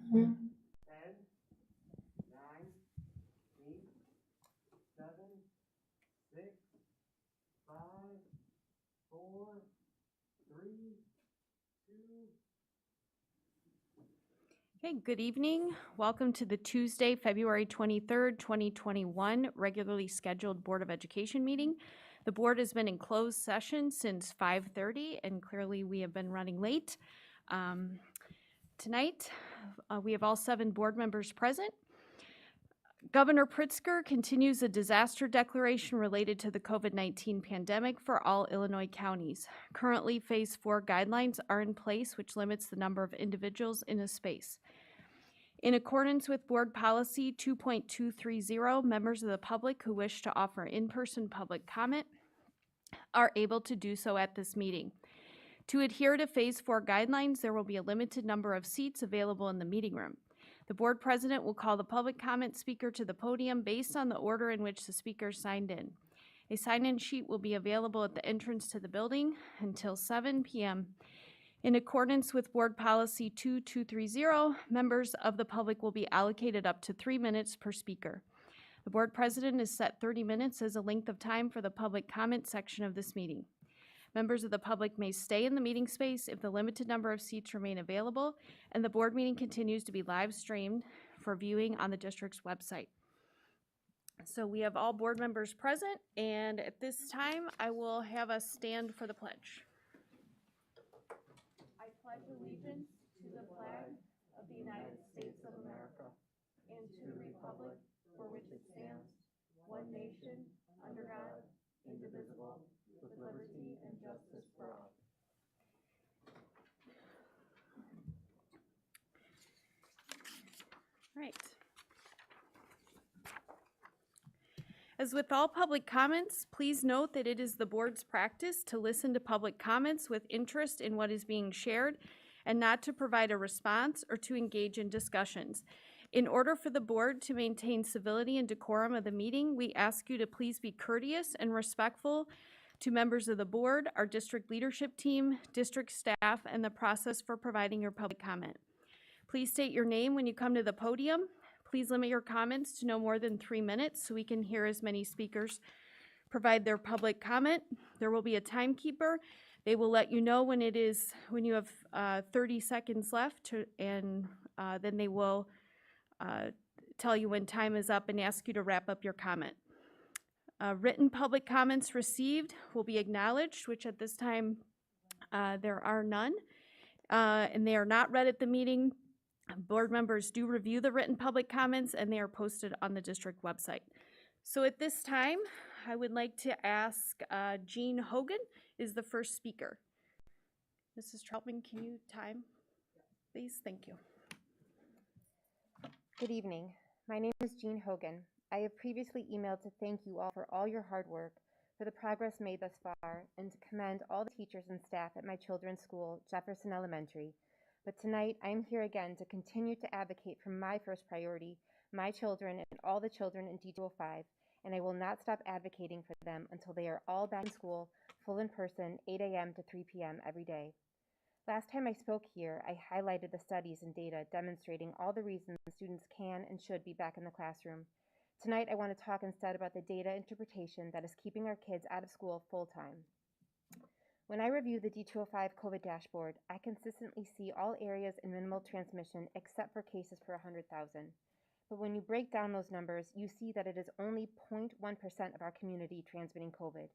10, 9, 8, 7, 6, 5, 4, 3, 2. Okay, good evening. Welcome to the Tuesday, February 23rd, 2021 regularly scheduled Board of Education meeting. The board has been in closed session since 5:30 and clearly we have been running late. Tonight, we have all 7 board members present. Governor Pritzker continues a disaster declaration related to the COVID-19 pandemic for all Illinois counties. Currently, Phase 4 guidelines are in place, which limits the number of individuals in a space. In accordance with Board Policy 2.230, members of the public who wish to offer in-person public comment are able to do so at this meeting. To adhere to Phase 4 guidelines, there will be a limited number of seats available in the meeting room. The board president will call the public comment speaker to the podium based on the order in which the speaker signed in. A sign-in sheet will be available at the entrance to the building until 7 p.m. In accordance with Board Policy 2.230, members of the public will be allocated up to 3 minutes per speaker. The board president has set 30 minutes as a length of time for the public comment section of this meeting. Members of the public may stay in the meeting space if the limited number of seats remain available, and the board meeting continues to be live streamed for viewing on the district's website. So we have all board members present, and at this time, I will have us stand for the pledge. I pledge allegiance to the flag of the United States of America and to the republic for which it stands, one nation, under God, indivisible, with liberty and justice for all. Right. As with all public comments, please note that it is the board's practice to listen to public comments with interest in what is being shared and not to provide a response or to engage in discussions. In order for the board to maintain civility and decorum of the meeting, we ask you to please be courteous and respectful to members of the board, our district leadership team, district staff, and the process for providing your public comment. Please state your name when you come to the podium. Please limit your comments to no more than 3 minutes so we can hear as many speakers provide their public comment. There will be a timekeeper. They will let you know when you have 30 seconds left, and then they will tell you when time is up and ask you to wrap up your comment. Written public comments received will be acknowledged, which at this time there are none, and they are not read at the meeting. Board members do review the written public comments and they are posted on the district website. So at this time, I would like to ask Jean Hogan is the first speaker. Mrs. Troutman, can you time, please? Thank you. Good evening. My name is Jean Hogan. I have previously emailed to thank you all for all your hard work, for the progress made thus far, and to commend all the teachers and staff at my children's school, Jefferson Elementary. But tonight, I am here again to continue to advocate for my first priority, my children and all the children in D205, and I will not stop advocating for them until they are all back in school, full in person, 8 a.m. to 3 p.m. every day. Last time I spoke here, I highlighted the studies and data demonstrating all the reasons students can and should be back in the classroom. Tonight, I want to talk instead about the data interpretation that is keeping our kids out of school full-time. When I review the D205 COVID dashboard, I consistently see all areas in minimal transmission except for cases per 100,000. But when you break down those numbers, you see that it is only 0.1% of our community transmitting COVID.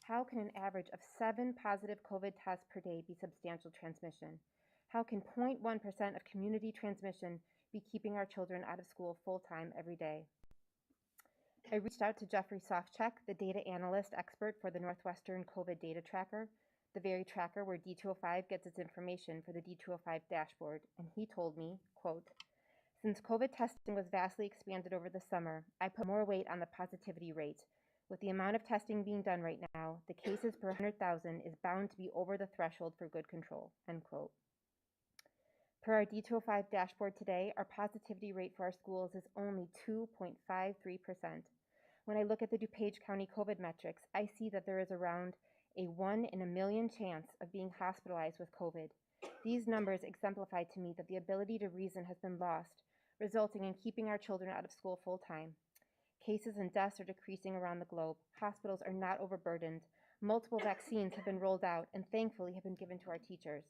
How can an average of 7 positive COVID tests per day be substantial transmission? How can 0.1% of community transmission be keeping our children out of school full-time every day? I reached out to Jeffrey Sofchek, the data analyst expert for the Northwestern COVID data tracker, the very tracker where D205 gets its information for the D205 dashboard, and he told me, quote, "Since COVID testing was vastly expanded over the summer, I put more weight on the positivity rate. With the amount of testing being done right now, the cases per 100,000 is bound to be over the threshold for good control," end quote. Per our D205 dashboard today, our positivity rate for our schools is only 2.53%. When I look at the DuPage County COVID metrics, I see that there is around a 1 in a million chance of being hospitalized with COVID. These numbers exemplify to me that the ability to reason has been lost, resulting in keeping our children out of school full-time. Cases and deaths are decreasing around the globe. Hospitals are not overburdened. Multiple vaccines have been rolled out and thankfully have been given to our teachers.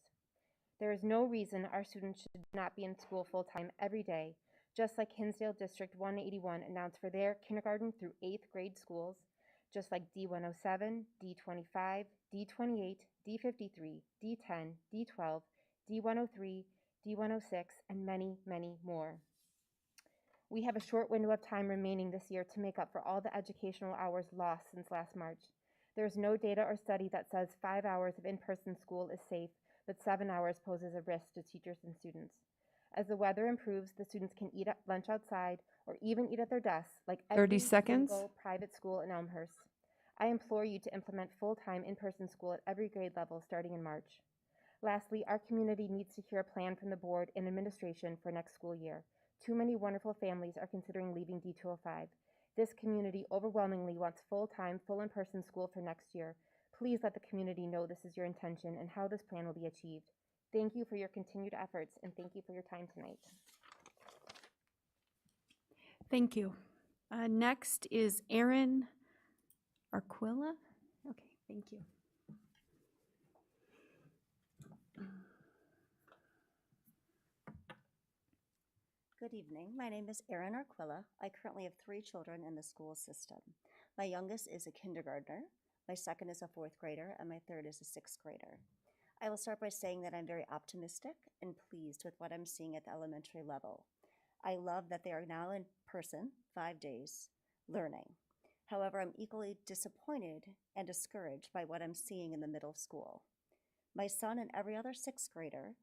There is no reason our students should not be in school full-time every day, just like Hinsdale District 181 announced for their kindergarten through 8th grade schools, just like D107, D25, D28, D53, D10, D12, D103, D106, and many, many more. We have a short window of time remaining this year to make up for all the educational hours lost since last March. There is no data or study that says 5 hours of in-person school is safe, but 7 hours poses a risk to teachers and students. As the weather improves, the students can eat lunch outside or even eat at their desks, like 30 every seconds. single private school in Elmhurst. I implore you to implement full-time in-person school at every grade level starting in March. Lastly, our community needs to hear a plan from the board and administration for next school year. Too many wonderful families are considering leaving D205. This community overwhelmingly wants full-time, full in-person school for next year. Please let the community know this is your intention and how this plan will be achieved. Thank you for your continued efforts, and thank you for your time tonight. Thank you. Next is Erin Arquilla. Okay, thank you. Good evening. My name is Erin Arquilla. I currently have 3 children in the school system. My youngest is a kindergartner, my second is a 4th grader, and my third is a 6th grader. I will start by saying that I'm very optimistic and pleased with what I'm seeing at the elementary level. I love that they are now in person 5 days learning. However, I'm equally disappointed and discouraged by what I'm seeing in the middle school. My son and every other 6th grader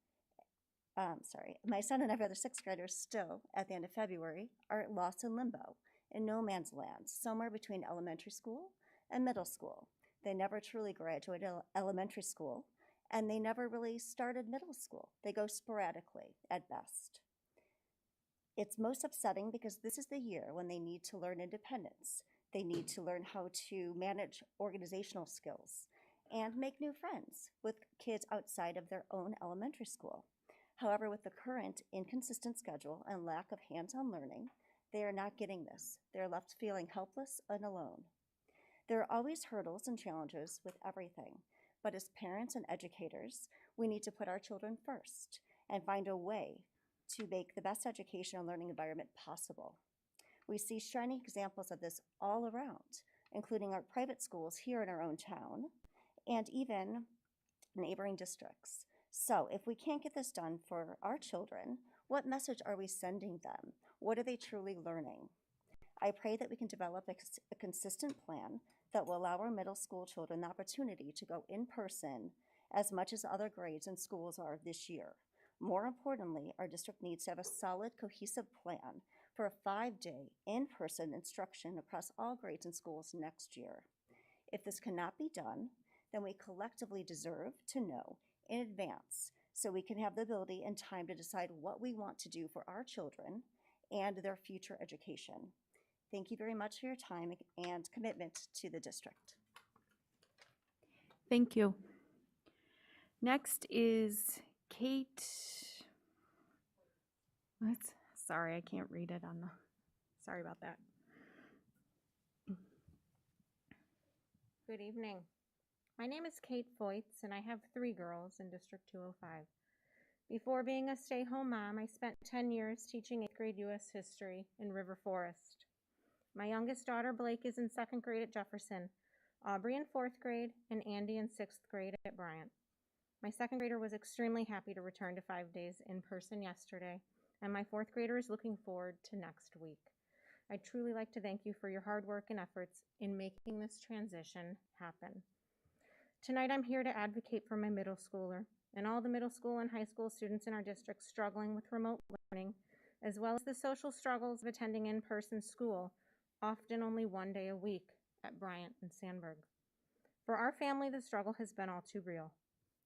still, at the end of February, are lost in limbo, in no man's land, somewhere between elementary school and middle school. They never truly graduated elementary school, and they never really started middle school. They go sporadically, at best. It's most upsetting because this is the year when they need to learn independence. They need to learn how to manage organizational skills and make new friends with kids outside of their own elementary school. However, with the current inconsistent schedule and lack of hands-on learning, they are not getting this. They're left feeling helpless and alone. There are always hurdles and challenges with everything, but as parents and educators, we need to put our children first and find a way to make the best education and learning environment possible. We see shining examples of this all around, including our private schools here in our own town and even neighboring districts. So if we can't get this done for our children, what message are we sending them? What are they truly learning? I pray that we can develop a consistent plan that will allow our middle school children the opportunity to go in person as much as other grades and schools are this year. More importantly, our district needs to have a solid, cohesive plan for a 5-day in-person instruction across all grades and schools next year. If this cannot be done, then we collectively deserve to know in advance so we can have the ability and time to decide what we want to do for our children and their future education. Thank you very much for your time and commitment to the district. Thank you. Next is Kate. Sorry, I can't read it on the, sorry about that. Good evening. My name is Kate Voits, and I have 3 girls in District 205. Before being a stay-home mom, I spent 10 years teaching 8th grade U.S. history in River Forest. My youngest daughter, Blake, is in 2nd grade at Jefferson, Aubrey in 4th grade, and Andy in 6th grade at Bryant. My 2nd grader was extremely happy to return to 5 days in person yesterday, and my 4th grader is looking forward to next week. I'd truly like to thank you for your hard work and efforts in making this transition happen. Tonight I'm here to advocate for my middle schooler and all the middle school and high school students in our district struggling with remote learning, as well as the social struggles of attending in-person school, often only 1 day a week at Bryant and Sandburg. For our family, the struggle has been all too real.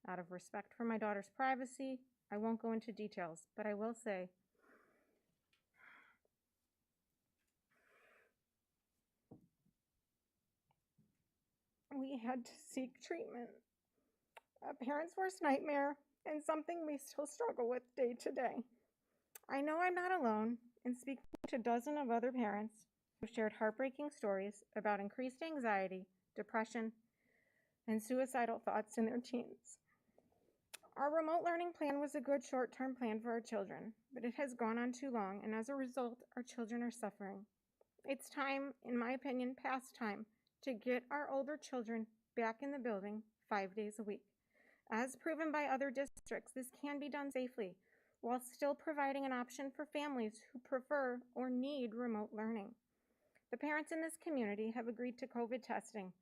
Out of respect for my daughter's privacy, I won't go into details, but I will say we had to seek treatment. A parent's worst nightmare and something we still struggle with day to day. I know I'm not alone in speaking to dozens of other parents who shared heartbreaking stories about increased anxiety, depression, and suicidal thoughts in their teens. Our remote learning plan was a good short-term plan for our children, but it has gone on too long, and as a result, our children are suffering. It's time, in my opinion, past time, to get our older children back in the building 5 days a week. As proven by other districts, this can be done safely, while still providing an option for families who prefer or need remote learning. The parents in this community have agreed to COVID testing.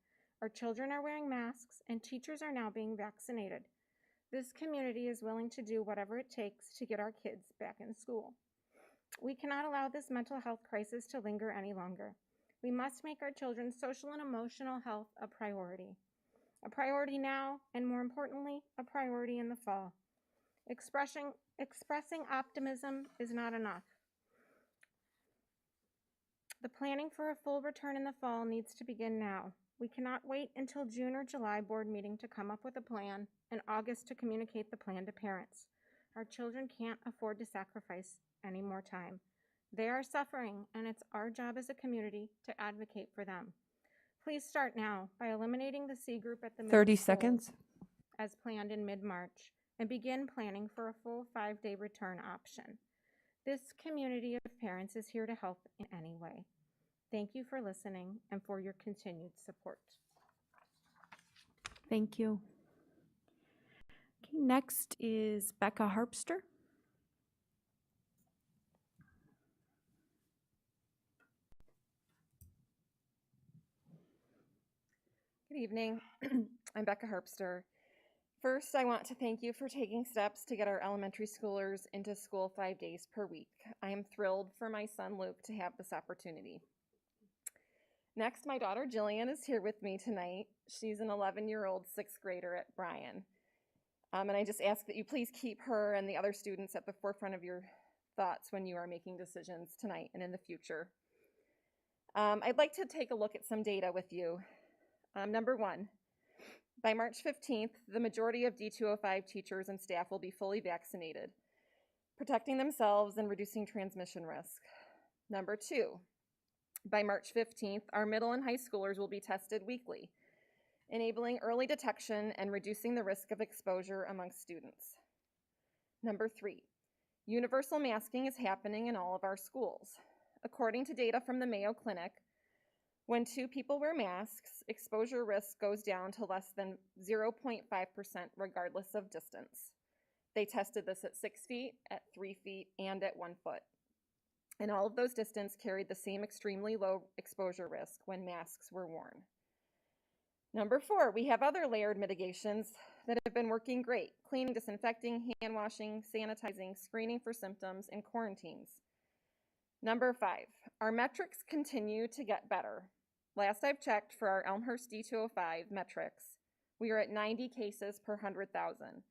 Our children are wearing masks, and teachers are now being vaccinated. This community is willing to do whatever it takes to get our kids back in school. We cannot allow this mental health crisis to linger any longer. We must make our children's social and emotional health a priority now, and more importantly, a priority in the fall. Expressing optimism is not enough. The planning for a full return in the fall needs to begin now. We cannot wait until June or July board meeting to come up with a plan and August to communicate the plan to parents. Our children can't afford to sacrifice any more time. They are suffering, and it's our job as a community to advocate for them. Please start now by eliminating the C group at the middle 30 school seconds. as planned in mid-March, and begin planning for a full 5-day return option. This community of parents is here to help in any way. Thank you for listening and for your continued support. Thank you. Okay, next is Becca Harpster. Good evening. I'm Becca Harpster. First, I want to thank you for taking steps to get our elementary schoolers into school 5 days per week. I am thrilled for my son Luke to have this opportunity. Next, my daughter Jillian is here with me tonight. She's an 11-year-old sixth grader at Bryan. And I just ask that you please keep her and the other students at the forefront of your thoughts when you are making decisions tonight and in the future. I'd like to take a look at some data with you. Number one, by March 15th, the majority of D205 teachers and staff will be fully vaccinated, protecting themselves and reducing transmission risk. Number two, by March 15th, our middle and high schoolers will be tested weekly, enabling early detection and reducing the risk of exposure among students. Number three, universal masking is happening in all of our schools. According to data from the Mayo Clinic, when 2 people wear masks, exposure risk goes down to less than 0.5% regardless of distance. They tested this at 6 feet, at 3 feet, and at 1 foot. And all of those distances carried the same extremely low exposure risk when masks were worn. Number 4, we have other layered mitigations that have been working great: cleaning, disinfecting, hand washing, sanitizing, screening for symptoms, and quarantines. Number 5, our metrics continue to get better. Last I've checked for our Elmhurst D205 metrics, we are at 90 cases per 100,000,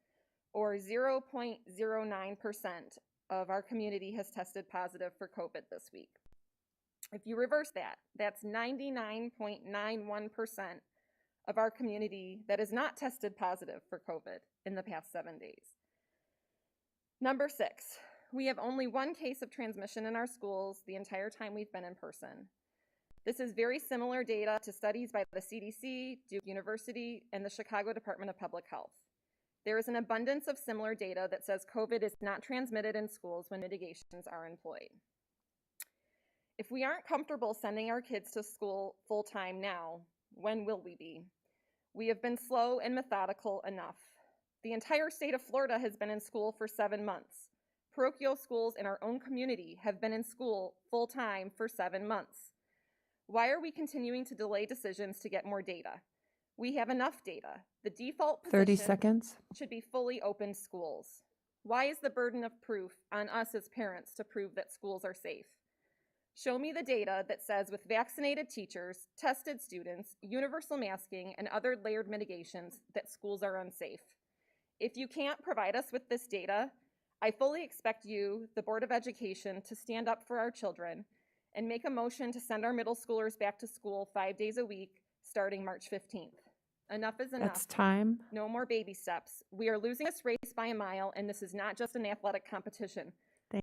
or 0.09% of our community has tested positive for COVID this week. If you reverse that, that's 99.91% of our community that is not tested positive for COVID in the past 7 days. Number 6, we have only 1 case of transmission in our schools the entire time we've been in person. This is very similar data to studies by the CDC, Duke University, and the Chicago Department of Public Health. There is an abundance of similar data that says COVID is not transmitted in schools when mitigations are employed. If we aren't comfortable sending our kids to school full-time now, when will we be? We have been slow and methodical enough. The entire state of Florida has been in school for 7 months. Parochial schools in our own community have been in school full-time for 7 months. Why are we continuing to delay decisions to get more data? We have enough data. The default position 30 seconds. should be fully open schools. Why is the burden of proof on us as parents to prove that schools are safe? Show me the data that says with vaccinated teachers, tested students, universal masking, and other layered mitigations that schools are unsafe. If you can't provide us with this data, I fully expect you, the Board of Education, to stand up for our children and make a motion to send our middle schoolers back to school 5 days a week starting March 15th. Enough is enough. That's time. No more baby steps. We are losing this race by a mile, and this is not just an athletic competition.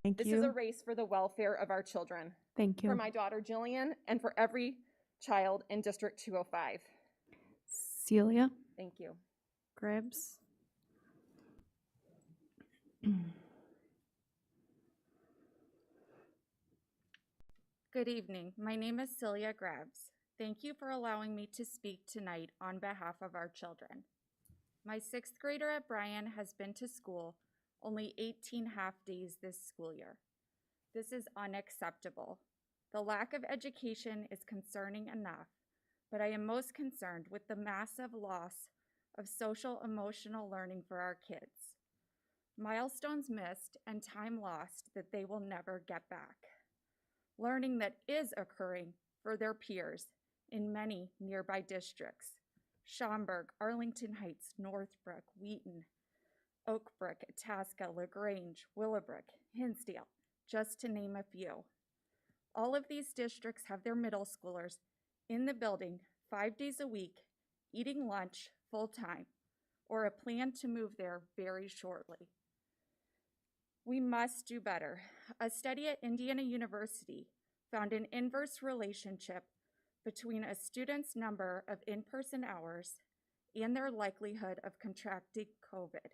Thank This you. is a race for the welfare of our children, Thank you. for my daughter Jillian, and for every child in District 205. Celia Thank you. Gribbs. Good evening. My name is Celia Grabs. Thank you for allowing me to speak tonight on behalf of our children. My sixth grader at Bryan has been to school only 18 half days this school year. This is unacceptable. The lack of education is concerning enough, but I am most concerned with the massive loss of social emotional learning for our kids. Milestones missed and time lost that they will never get back. Learning that is occurring for their peers in many nearby districts: Schaumburg, Arlington Heights, Northbrook, Wheaton, Oakbrook, Itasca, LaGrange, Willowbrook, Hinsdale, just to name a few. All of these districts have their middle schoolers in the building 5 days a week, eating lunch full-time, or a plan to move there very shortly. We must do better. A study at Indiana University found an inverse relationship between a student's number of in-person hours and their likelihood of contracting COVID.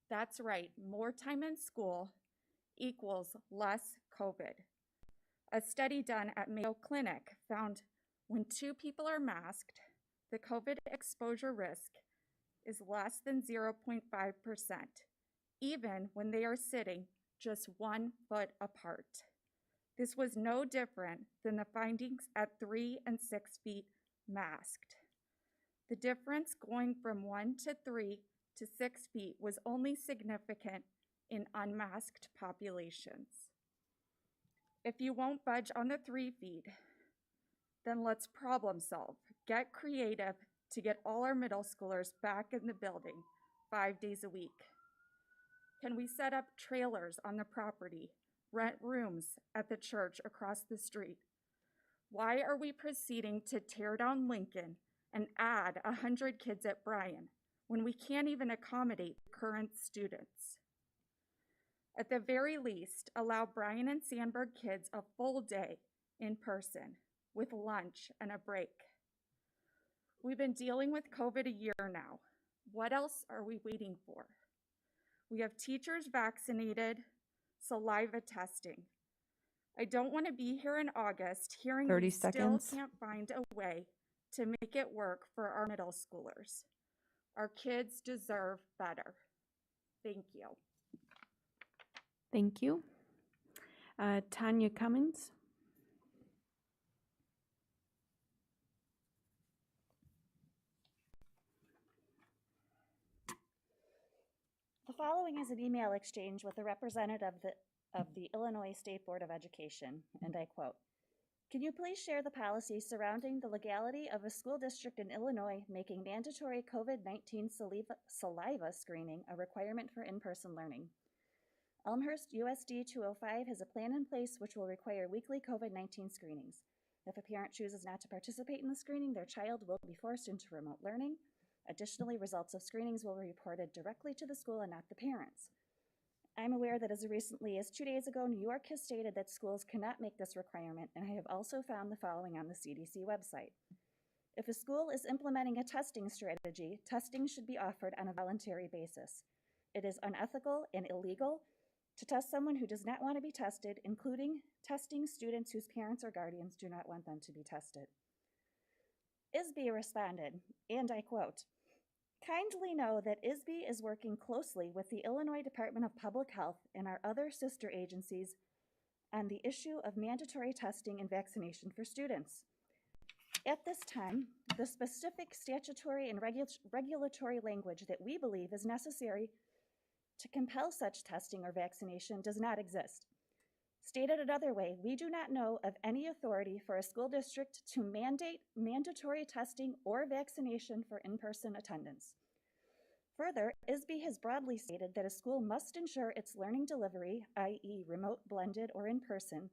That's right, more time in school equals less COVID. A study done at Mayo Clinic found when 2 people are masked, the COVID exposure risk is less than 0.5%. even when they are sitting just 1 foot apart. This was no different than the findings at 3 and 6 feet masked. The difference going from 1 to 3 to 6 feet was only significant in unmasked populations. If you won't budge on the 3 feet, then let's problem solve. Get creative to get all our middle schoolers back in the building 5 days a week. Can we set up trailers on the property, rent rooms at the church across the street? Why are we proceeding to tear down Lincoln and add 100 kids at Bryan when we can't even accommodate current students? At the very least, allow Bryan and Sandburg kids a full day in person with lunch and a break. We've been dealing with COVID a year now. What else are we waiting for? We have teachers vaccinated, saliva testing. I don't want to be here in August hearing 30 we seconds. still can't find a way to make it work for our middle schoolers. Our kids deserve better. Thank you. Thank you. Tanya Cummins. The following is an email exchange with a representative of the Illinois State Board of Education, and I quote, "Can you please share the policy surrounding the legality of a school district in Illinois making mandatory COVID-19 saliva screening a requirement for in-person learning? Elmhurst USD 205 has a plan in place which will require weekly COVID-19 screenings. If a parent chooses not to participate in the screening, their child will be forced into remote learning. Additionally, results of screenings will be reported directly to the school and not the parents. I'm aware that as recently as 2 days ago, New York has stated that schools cannot make this requirement, and I have also found the following on the CDC website. If a school is implementing a testing strategy, testing should be offered on a voluntary basis. It is unethical and illegal to test someone who does not want to be tested, including testing students whose parents or guardians do not want them to be tested." ISB responded, and I quote, "Kindly know that ISB is working closely with the Illinois Department of Public Health and our other sister agencies on the issue of mandatory testing and vaccination for students. At this time, the specific statutory and regulatory language that we believe is necessary to compel such testing or vaccination does not exist. Stated another way, we do not know of any authority for a school district to mandate mandatory testing or vaccination for in-person attendance. Further, ISB has broadly stated that a school must ensure its learning delivery, i.e. remote, blended, or in-person,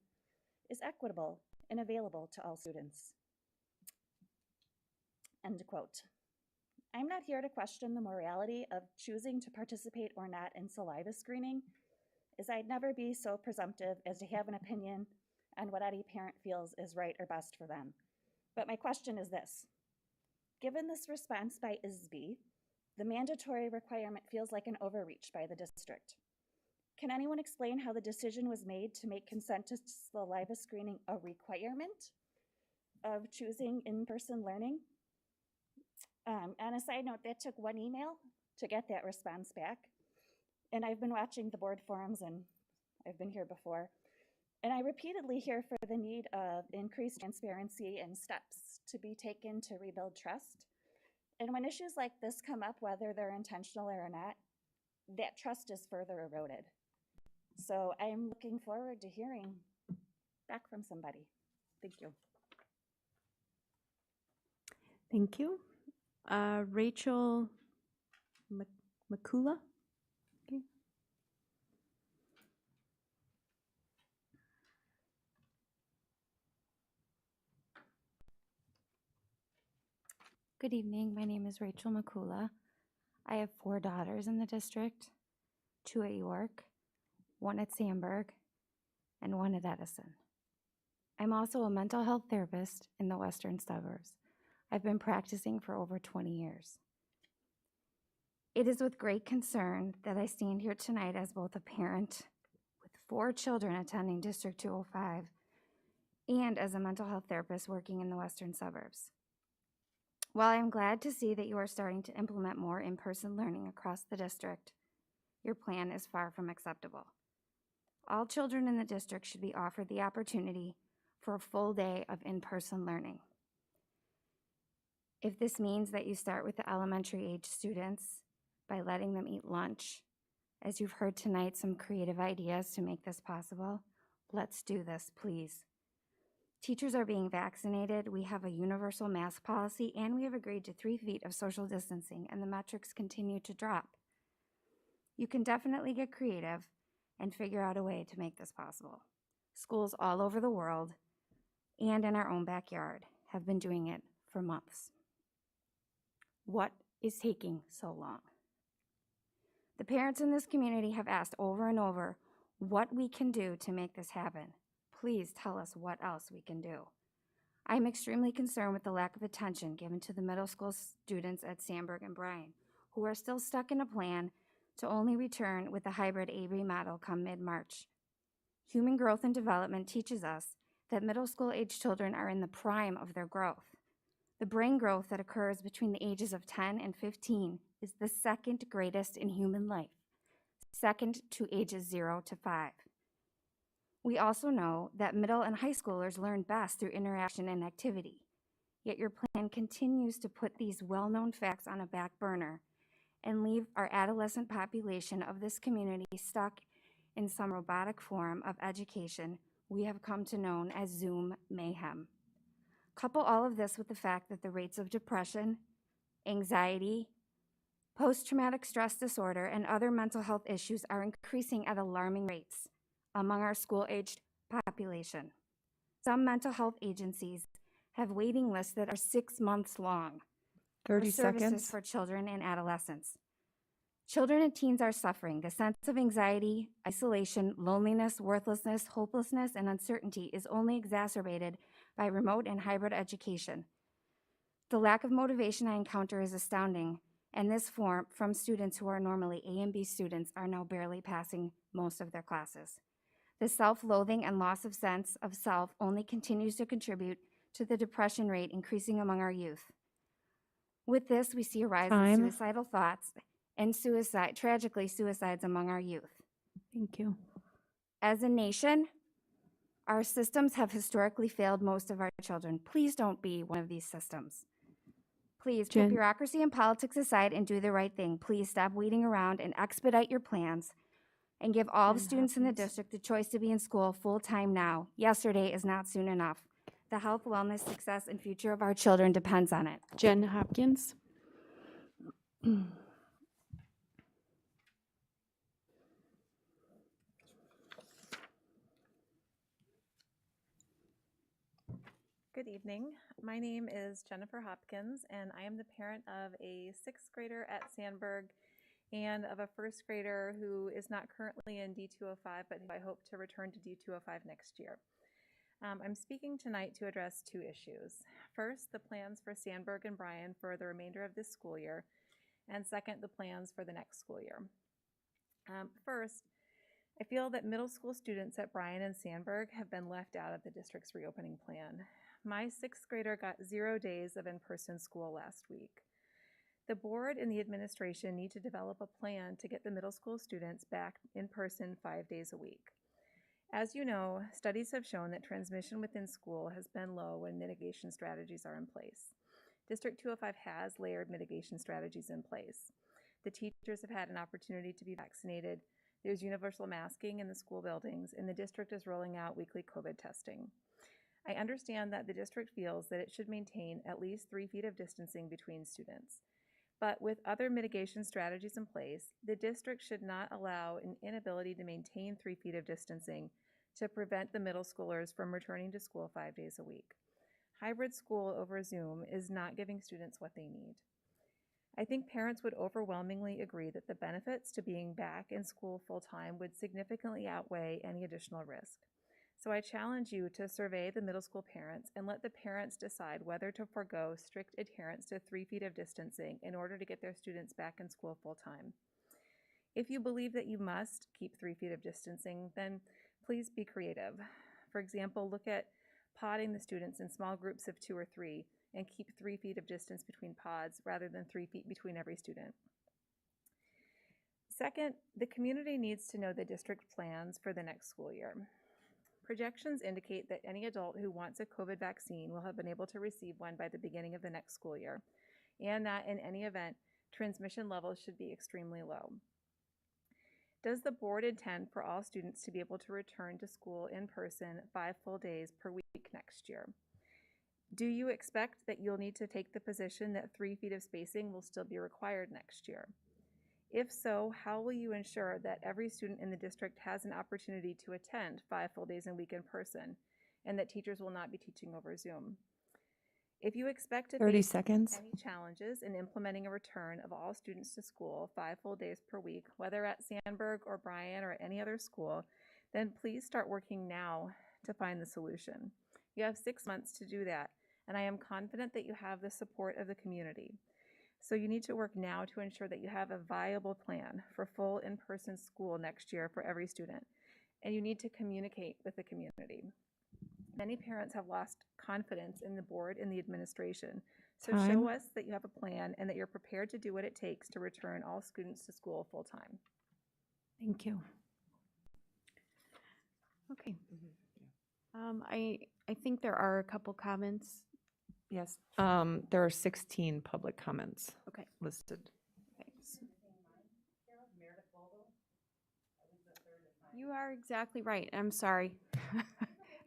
is equitable and available to all students." End quote. I'm not here to question the morality of choosing to participate or not in saliva screening, as I'd never be so presumptive as to have an opinion on what any parent feels is right or best for them. But my question is this. Given this response by ISB, the mandatory requirement feels like an overreach by the district. Can anyone explain how the decision was made to make consent to saliva screening a requirement of choosing in-person learning? On a side note, that took one email to get that response back. And I've been watching the board forums, and I've been here before. And I repeatedly hear for the need of increased transparency and steps to be taken to rebuild trust. And when issues like this come up, whether they're intentional or not, that trust is further eroded. So I'm looking forward to hearing back from somebody. Thank you. Thank you. Rachel Makula? Okay. Good evening. My name is Rachel Makula. I have 4 daughters in the district, 2 at York, 1 at Sandburg, and 1 at Edison. I'm also a mental health therapist in the western suburbs. I've been practicing for over 20 years. It is with great concern that I stand here tonight as both a parent with 4 children attending District 205 and as a mental health therapist working in the western suburbs. While I am glad to see that you are starting to implement more in-person learning across the district, your plan is far from acceptable. All children in the district should be offered the opportunity for a full day of in-person learning. If this means that you start with the elementary age students by letting them eat lunch, as you've heard tonight, some creative ideas to make this possible, let's do this, please. Teachers are being vaccinated, we have a universal mask policy, and we have agreed to 3 feet of social distancing, and the metrics continue to drop. You can definitely get creative and figure out a way to make this possible. Schools all over the world and in our own backyard have been doing it for months. What is taking so long? The parents in this community have asked over and over what we can do to make this happen. Please tell us what else we can do. I'm extremely concerned with the lack of attention given to the middle school students at Sandburg and Bryan, who are still stuck in a plan to only return with the hybrid A/B model come mid-March. Human growth and development teaches us that middle school age children are in the prime of their growth. The brain growth that occurs between the ages of 10 and 15 is the second greatest in human life, second to ages 0 to 5. We also know that middle and high schoolers learn best through interaction and activity, yet your plan continues to put these well-known facts on a back burner and leave our adolescent population of this community stuck in some robotic form of education we have come to know as Zoom mayhem. Couple all of this with the fact that the rates of depression, anxiety, post-traumatic stress disorder, and other mental health issues are increasing at alarming rates among our school-aged population. Some mental health agencies have waiting lists that are 6 months long 30 for services seconds. for children and adolescents. Children and teens are suffering. The sense of anxiety, isolation, loneliness, worthlessness, hopelessness, and uncertainty is only exacerbated by remote and hybrid education. The lack of motivation I encounter is astounding, and this from students who are normally A and B students are now barely passing most of their classes. The self-loathing and loss of sense of self only continues to contribute to the depression rate increasing among our youth. With this, we see a rise in suicidal thoughts and tragically suicides among our youth. Thank you. As a nation, our systems have historically failed most of our children. Please don't be one of these systems. Please put bureaucracy and politics aside and do the right thing. Please stop waiting around and expedite your plans and give all the students in the district the choice to be in school full-time now. Yesterday is not soon enough. The health, wellness, success, and future of our children depends on it. Jen Hopkins. Good evening. My name is Jennifer Hopkins, and I am the parent of a 6th grader at Sandburg and of a 1st grader who is not currently in D205, but who I hope to return to D205 next year. I'm speaking tonight to address two issues. First, the plans for Sandburg and Bryan for the remainder of this school year, and second, the plans for the next school year. First, I feel that middle school students at Bryan and Sandburg have been left out of the district's reopening plan. My 6th grader got 0 days of in-person school last week. The board and the administration need to develop a plan to get the middle school students back in person 5 days a week. As you know, studies have shown that transmission within school has been low when mitigation strategies are in place. District 205 has layered mitigation strategies in place. The teachers have had an opportunity to be vaccinated. There's universal masking in the school buildings, and the district is rolling out weekly COVID testing. I understand that the district feels that it should maintain at least 3 feet of distancing between students. But with other mitigation strategies in place, the district should not allow an inability to maintain 3 feet of distancing to prevent the middle schoolers from returning to school 5 days a week. Hybrid school over Zoom is not giving students what they need. I think parents would overwhelmingly agree that the benefits to being back in school full-time would significantly outweigh any additional risk. So I challenge you to survey the middle school parents and let the parents decide whether to forego strict adherence to 3 feet of distancing in order to get their students back in school full-time. If you believe that you must keep 3 feet of distancing, then please be creative. For example, look at podding the students in small groups of 2 or 3 and keep 3 feet of distance between pods rather than 3 feet between every student. Second, the community needs to know the district plans for the next school year. Projections indicate that any adult who wants a COVID vaccine will have been able to receive one by the beginning of the next school year, and that in any event, transmission levels should be extremely low. Does the board intend for all students to be able to return to school in person 5 full days per week next year? Do you expect that you'll need to take the position that 3 feet of spacing will still be required next year? If so, how will you ensure that every student in the district has an opportunity to attend 5 full days a week in person, and that teachers will not be teaching over Zoom? If you expect to 30 face seconds. any challenges in implementing a return of all students to school 5 full days per week, whether at Sandburg or Bryan or any other school, then please start working now to find the solution. You have 6 months to do that, and I am confident that you have the support of the community. So you need to work now to ensure that you have a viable plan for full in-person school next year for every student, and you need to communicate with the community. Many parents have lost confidence in the board and the administration, so Time. show us that you have a plan and that you're prepared to do what it takes to return all students to school full-time. Thank you. Okay. I think there are a couple comments. Yes. There are 16 public comments Okay. listed. Thanks. You are exactly right. I'm sorry.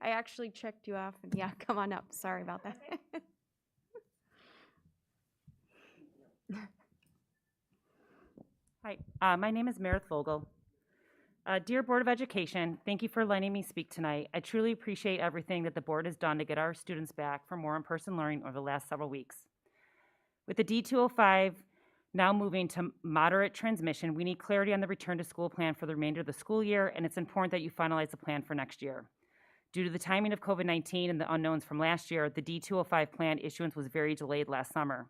I actually checked you off. And yeah, come on up. Sorry about that. Hi, my name is Meredith Vogel. Dear Board of Education, thank you for letting me speak tonight. I truly appreciate everything that the board has done to get our students back for more in-person learning over the last several weeks. With the D205 now moving to moderate transmission, we need clarity on the return to school plan for the remainder of the school year, and it's important that you finalize the plan for next year. Due to the timing of COVID-19 and the unknowns from last year, the D205 plan issuance was very delayed last summer.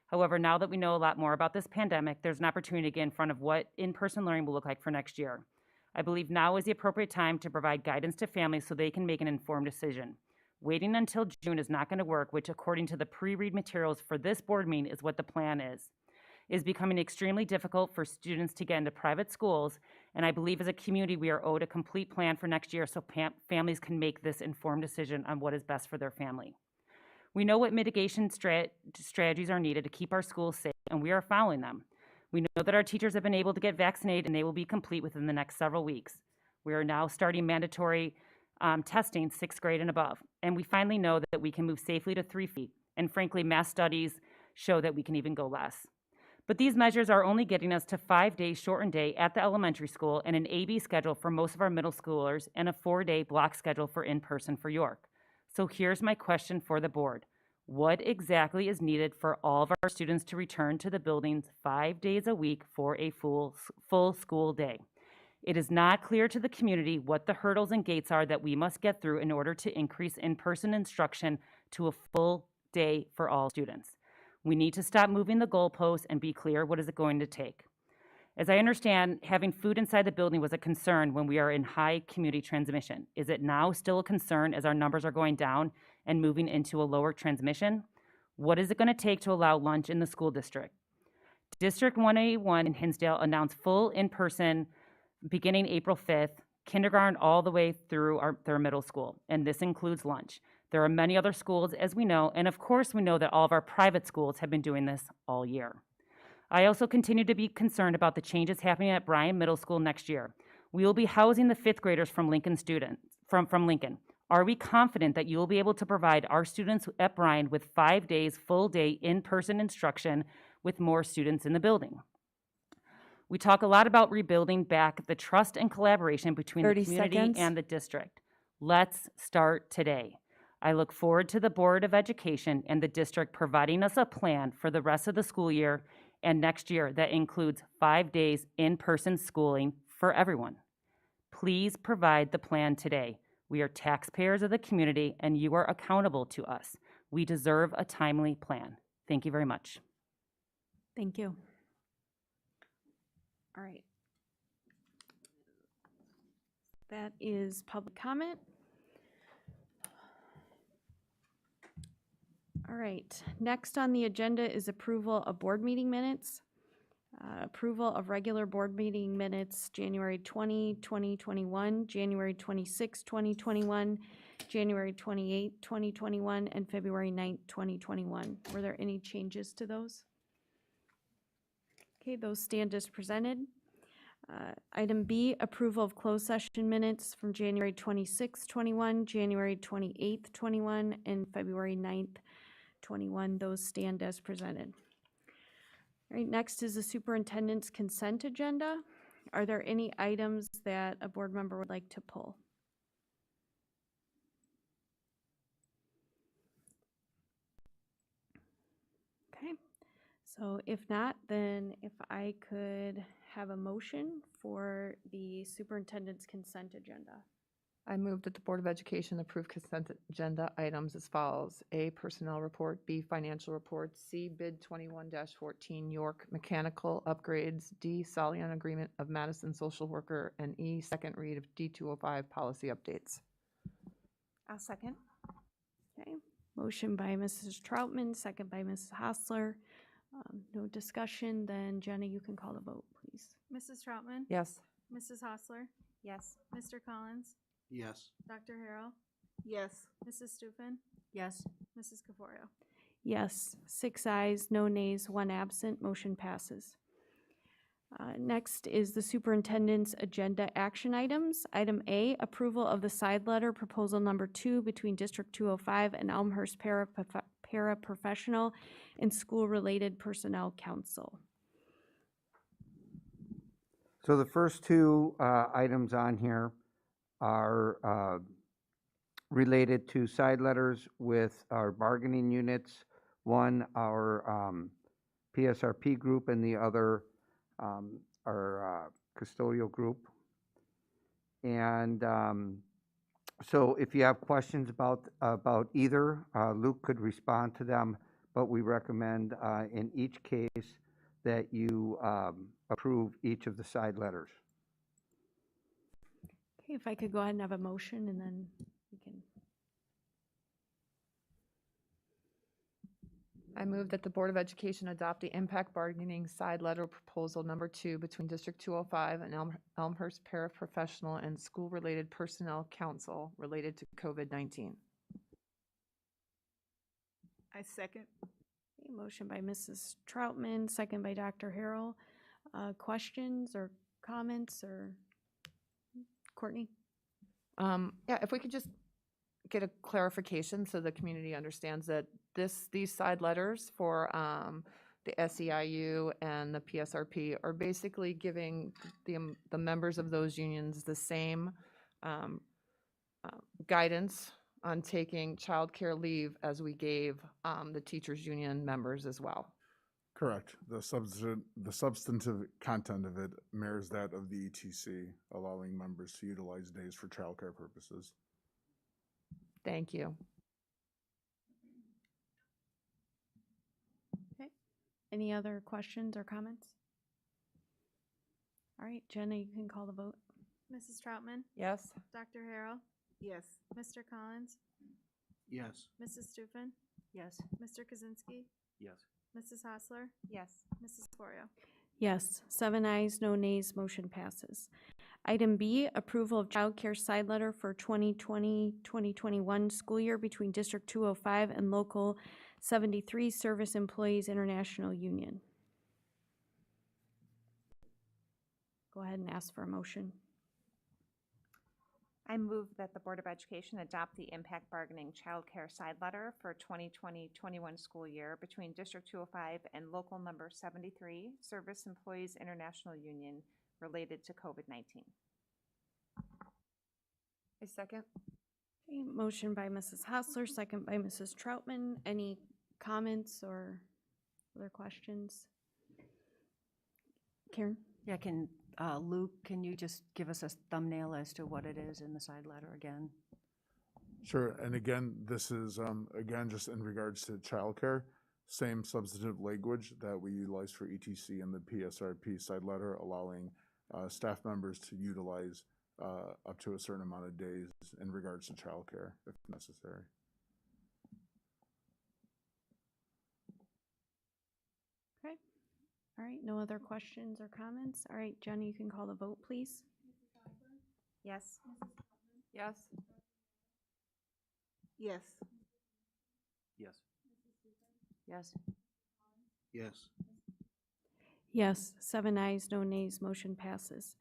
However, now that we know a lot more about this pandemic, there's an opportunity to get in front of what in-person learning will look like for next year. I believe now is the appropriate time to provide guidance to families so they can make an informed decision. Waiting until June is not going to work, which according to the pre-read materials for this board meeting is what the plan is. It is becoming extremely difficult for students to get into private schools, and I believe as a community we are owed a complete plan for next year so families can make this informed decision on what is best for their family. We know what mitigation strategies are needed to keep our schools safe, and we are following them. We know that our teachers have been able to get vaccinated and they will be complete within the next several weeks. We are now starting mandatory testing 6th grade and above, and we finally know that we can move safely to 3 feet, and frankly, mass studies show that we can even go less. But these measures are only getting us to 5 days shortened day at the elementary school and an AB schedule for most of our middle schoolers and a 4-day block schedule for in-person for York. So here's my question for the board. What exactly is needed for all of our students to return to the buildings 5 days a week for a full school day? It is not clear to the community what the hurdles and gates are that we must get through in order to increase in-person instruction to a full day for all students. We need to stop moving the goalposts and be clear what is it going to take. As I understand, having food inside the building was a concern when we are in high community transmission. Is it now still a concern as our numbers are going down and moving into a lower transmission? What is it going to take to allow lunch in the school district? District 181 in Hinsdale announced full in-person beginning April 5th, kindergarten all the way through their middle school, and this includes lunch. There are many other schools, as we know, and of course we know that all of our private schools have been doing this all year. I also continue to be concerned about the changes happening at Bryan Middle School next year. We will be housing the 5th graders from Lincoln from Lincoln. Are we confident that you will be able to provide our students at Bryan with 5 days, full day in-person instruction with more students in the building? We talk a lot about rebuilding back the trust and collaboration between the 30 community seconds. and the district. Let's start today. I look forward to the Board of Education and the district providing us a plan for the rest of the school year and next year that includes 5 days in-person schooling for everyone. Please provide the plan today. We are taxpayers of the community and you are accountable to us. We deserve a timely plan. Thank you very much. Thank you. All right. That is public comment. All right, next on the agenda is approval of board meeting minutes. Approval of regular board meeting minutes, January 20, 2021, January 26, 2021, January 28, 2021, and February 9, 2021. Were there any changes to those? Okay, those stand as presented. Item B, approval of closed session minutes from January 26, 21, January 28, 21, and February 9th, 21. Those stand as presented. All right, next is the superintendent's consent agenda. Are there any items that a board member would like to pull? Okay, so if not, then if I could have a motion for the superintendent's consent agenda. I move that the Board of Education approve consent agenda items as follows: A, personnel report; B, financial report; C, bid 21-14 York mechanical upgrades; D, Solian agreement of Madison social worker; and E, second read of D205 policy updates. I'll second. Okay, motion by Mrs. Troutman, second by Mrs. Hostler. No discussion, then Jenna, you can call the vote, please. Mrs. Troutman? Yes. Mrs. Hostler? Yes. Mr. Collins? Yes. Dr. Harrell? Yes. Mrs. Stufen? Yes. Mrs. Caforio? Yes, 6 ayes, no nays, 1 absent, motion passes. Next is the superintendent's agenda action items. Item A, approval of the side letter proposal number 2 between District 205 and Elmhurst Paraprofessional and School-Related Personnel Council. So the first two items on here are related to side letters with our bargaining units. One, our PSRP group, and the other, our custodial group. And so if you have questions about either, Luke could respond to them, but we recommend in each case that you approve each of the side letters. Okay, if I could go ahead and have a motion and then we can. I move that the Board of Education adopt the impact bargaining side letter proposal number 2 between District 205 and Elmhurst Paraprofessional and School-Related Personnel Council related to COVID-19. I second. Okay, motion by Mrs. Troutman, second by Dr. Harrell. Questions or comments or Courtney? Yeah, if we could just get a clarification so the community understands that these side letters for the SEIU and the PSRP are basically giving the members of those unions the same guidance on taking childcare leave as we gave the teachers union members as well. Correct. The substantive content of it mirrors that of the ETC, allowing members to utilize days for childcare purposes. Thank you. Okay. Any other questions or comments? All right, Jenna, you can call the vote. Mrs. Troutman? Yes. Dr. Harrell? Yes. Mr. Collins? Yes. Mrs. Stufen? Yes. Mr. Kaczynski? Yes. Mrs. Hostler? Yes. Mrs. FOIA? Yes, 7 ayes, no nays, motion passes. Item B, approval of childcare side letter for 2020-2021 school year between District 205 and Local 73 Service Employees International Union. Go ahead and ask for a motion. I move that the Board of Education adopt the impact bargaining childcare side letter for 2020-21 school year between District 205 and Local Number 73 Service Employees International Union related to COVID-19. A second. Okay, motion by Mrs. Hostler, second by Mrs. Troutman. Any comments or other questions? Karen? Yeah, Luke, can you just give us a thumbnail as to what it is in the side letter again? Sure. And again, this is, again, just in regards to childcare, same substantive language that we utilize for ETC and the PSRP side letter, allowing staff members to utilize up to a certain amount of days in regards to childcare if necessary. Okay. All right, no other questions or comments? All right, Jenny, you can call the vote, please. Yes. Yes. Yes. Yes. Yes. Yes. Yes, 7 ayes, no nays, motion passes.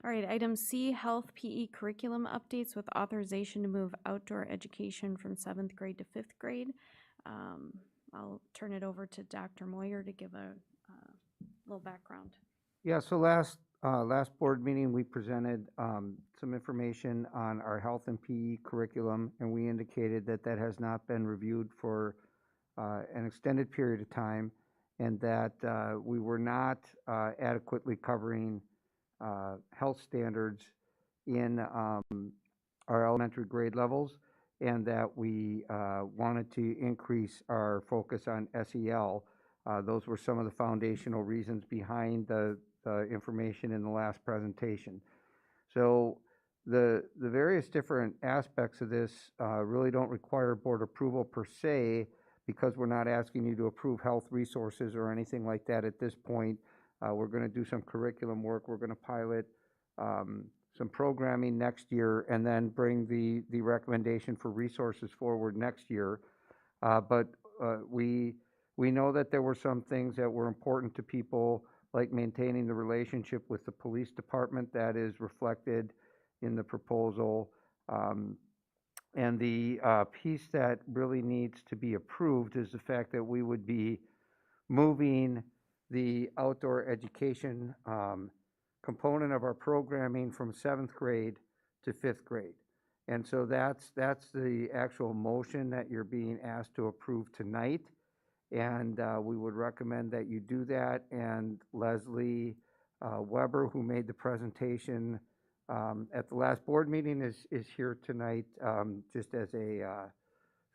All right, item C, health PE curriculum updates with authorization to move outdoor education from 7th grade to 5th grade. I'll turn it over to Dr. Moyer to give a little background. Yeah, so last board meeting, we presented some information on our health and PE curriculum, and we indicated that that has not been reviewed for an extended period of time, and that we were not adequately covering health standards in our elementary grade levels, and that we wanted to increase our focus on SEL. Those were some of the foundational reasons behind the information in the last presentation. So the various different aspects of this really don't require board approval per se, because we're not asking you to approve health resources or anything like that at this point. We're going to do some curriculum work. We're going to pilot some programming next year, and then bring the recommendation for resources forward next year. But we know that there were some things that were important to people, like maintaining the relationship with the police department. That is reflected in the proposal. And the piece that really needs to be approved is the fact that we would be moving the outdoor education component of our programming from 7th grade to 5th grade. And so that's the actual motion that you're being asked to approve tonight. And we would recommend that you do that. And Leslie Weber, who made the presentation at the last board meeting, is here tonight just as a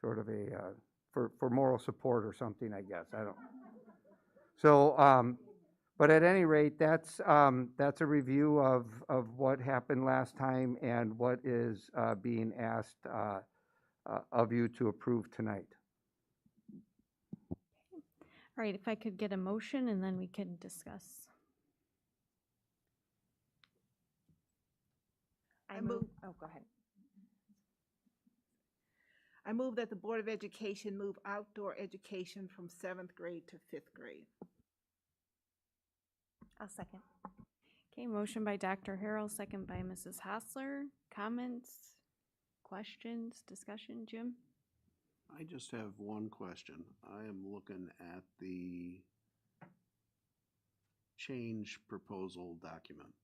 sort of a for moral support or something, I guess. I don't. So, but at any rate, that's a review of what happened last time and what is being asked of you to approve tonight. All right, if I could get a motion and then we can discuss. I move. Oh, go ahead. I move that the Board of Education move outdoor education from 7th grade to 5th grade. I'll second. Okay, motion by Dr. Harrell, second by Mrs. Hostler. Comments, questions, discussion? Jim? I just have one question. I am looking at the change proposal document.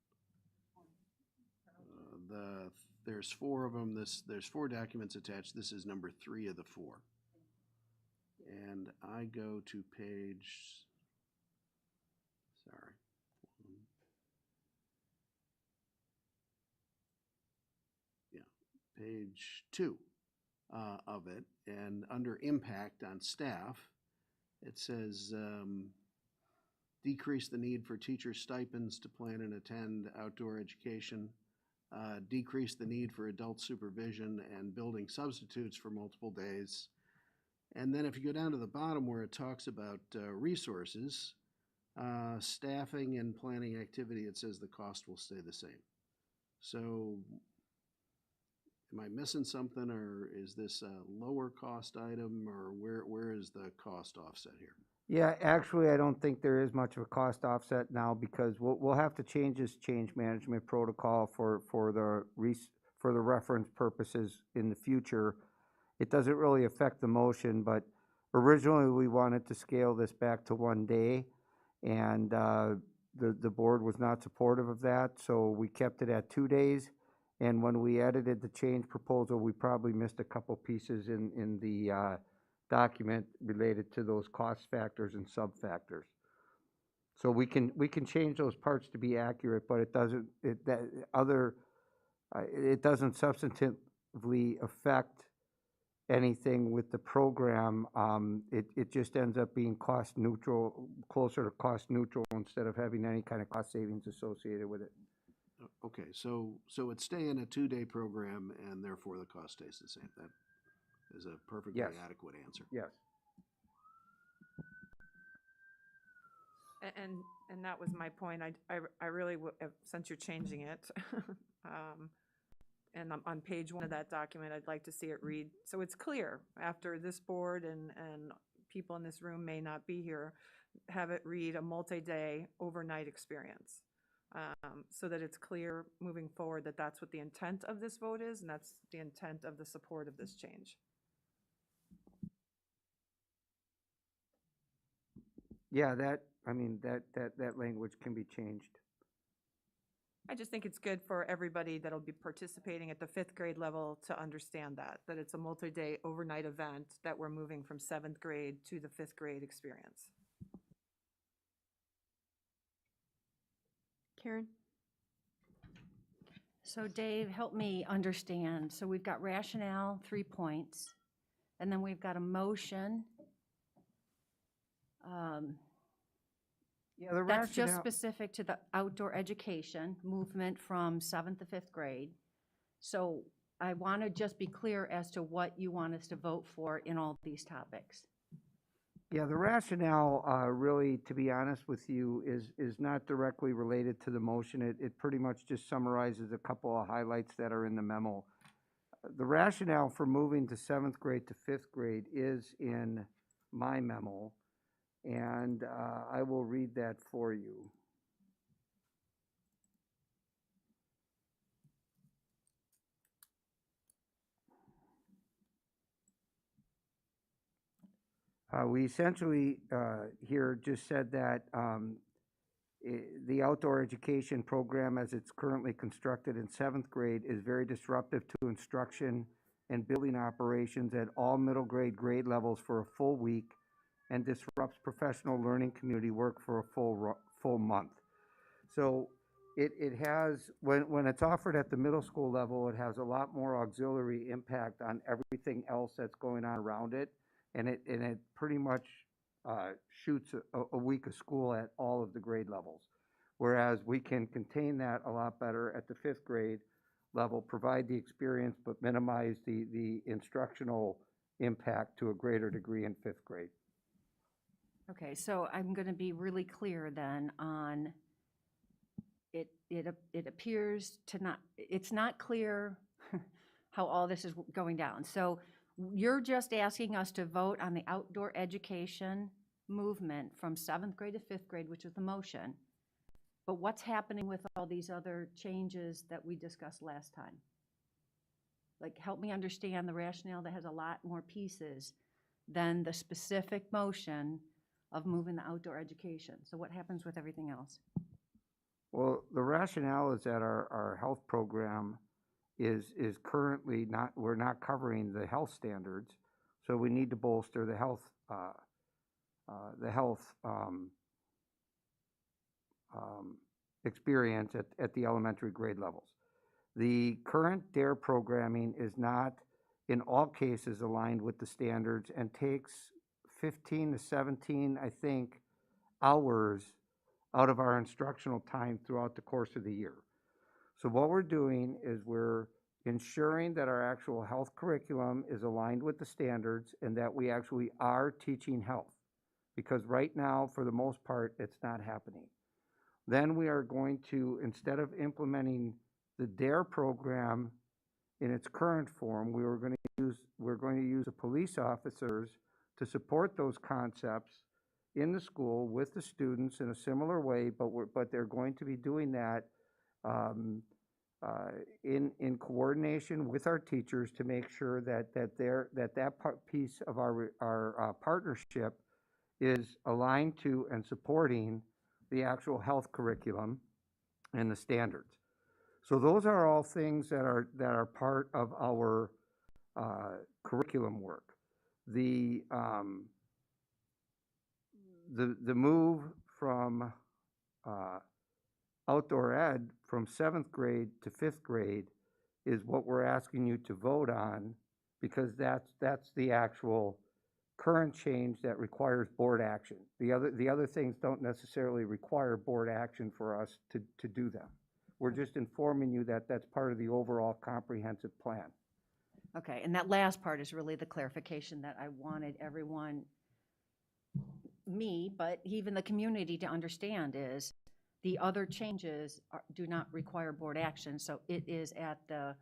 The there's four of them. There's four documents attached. This is number 3 of the 4. And I go to page, sorry. Yeah, page 2 of it. And under impact on staff, it says decrease the need for teacher stipends to plan and attend outdoor education, decrease the need for adult supervision and building substitutes for multiple days. And then if you go down to the bottom where it talks about resources, staffing and planning activity, it says the cost will stay the same. So am I missing something, or is this a lower cost item, or where is the cost offset here? Yeah, actually, I don't think there is much of a cost offset now because we'll have to change this change management protocol for the reference purposes in the future. It doesn't really affect the motion, but originally we wanted to scale this back to 1 day, and the board was not supportive of that, so we kept it at 2 days. And when we edited the change proposal, we probably missed a couple pieces in the document related to those cost factors and sub factors. So we can change those parts to be accurate, but it doesn't substantively affect anything with the program. It just ends up being cost neutral, closer to cost neutral, instead of having any kind of cost savings associated with it. Okay, so it's staying a 2-day program, and therefore the cost stays the same. That is a perfectly adequate answer. Yes. And that was my point. I really, since you're changing it, and on page 1 of that document, I'd like to see it read, so it's clear, after this board and people in this room may not be here, have it read a multi-day overnight experience. So that it's clear moving forward that that's what the intent of this vote is, and that's the intent of the support of this change. Yeah, that language can be changed. I just think it's good for everybody that'll be participating at the 5th grade level to understand that it's a multi-day overnight event, that we're moving from 7th grade to the 5th grade experience. Karen? So Dave, help me understand. So we've got rationale, 3 points, and then we've got a motion. Yeah, the That's just rationale- specific to the outdoor education movement from 7th to 5th grade. So I want to just be clear as to what you want us to vote for in all these topics. Yeah, the rationale, really, to be honest with you, is not directly related to the motion. It pretty much just summarizes a couple of highlights that are in the memo. The rationale for moving to 7th grade to 5th grade is in my memo, and I will read that for you. We essentially here just said that the outdoor education program as it's currently constructed in 7th grade is very disruptive to instruction and building operations at all middle grade grade levels for a full week and disrupts professional learning community work for a full month. So it has, when it's offered at the middle school level, it has a lot more auxiliary impact on everything else that's going on around it. And it pretty much shoots a week of school at all of the grade levels. Whereas we can contain that a lot better at the 5th grade level, provide the experience, but minimize the instructional impact to a greater degree in 5th grade. Okay, so I'm going to be really clear then on it appears to not, it's not clear how all this is going down. So you're just asking us to vote on the outdoor education movement from 7th grade to 5th grade, which is the motion. But what's happening with all these other changes that we discussed last time? Like, help me understand the rationale that has a lot more pieces than the specific motion of moving the outdoor education. So what happens with everything else? Well, the rationale is that our health program is currently not, we're not covering the health standards, so we need to bolster the health experience at the elementary grade levels. The current DARE programming is not, in all cases, aligned with the standards and takes 15 to 17, I think, hours out of our instructional time throughout the course of the year. So what we're doing is we're ensuring that our actual health curriculum is aligned with the standards and that we actually are teaching health. Because right now, for the most part, it's not happening. Then we are going to, instead of implementing the DARE program in its current form, we're going to use the police officers to support those concepts in the school with the students in a similar way, but they're going to be doing that in coordination with our teachers to make sure that piece of our partnership is aligned to and supporting the actual health curriculum and the standards. So those are all things that are part of our curriculum work. The move from outdoor ed from 7th grade to 5th grade is what we're asking you to vote on, because that's the actual current change that requires board action. The other things don't necessarily require board action for us to do them. We're just informing you that that's part of the overall comprehensive plan. Okay, and that last part is really the clarification that I wanted everyone, me, but even the community to understand is the other changes do not require board action, so it is at the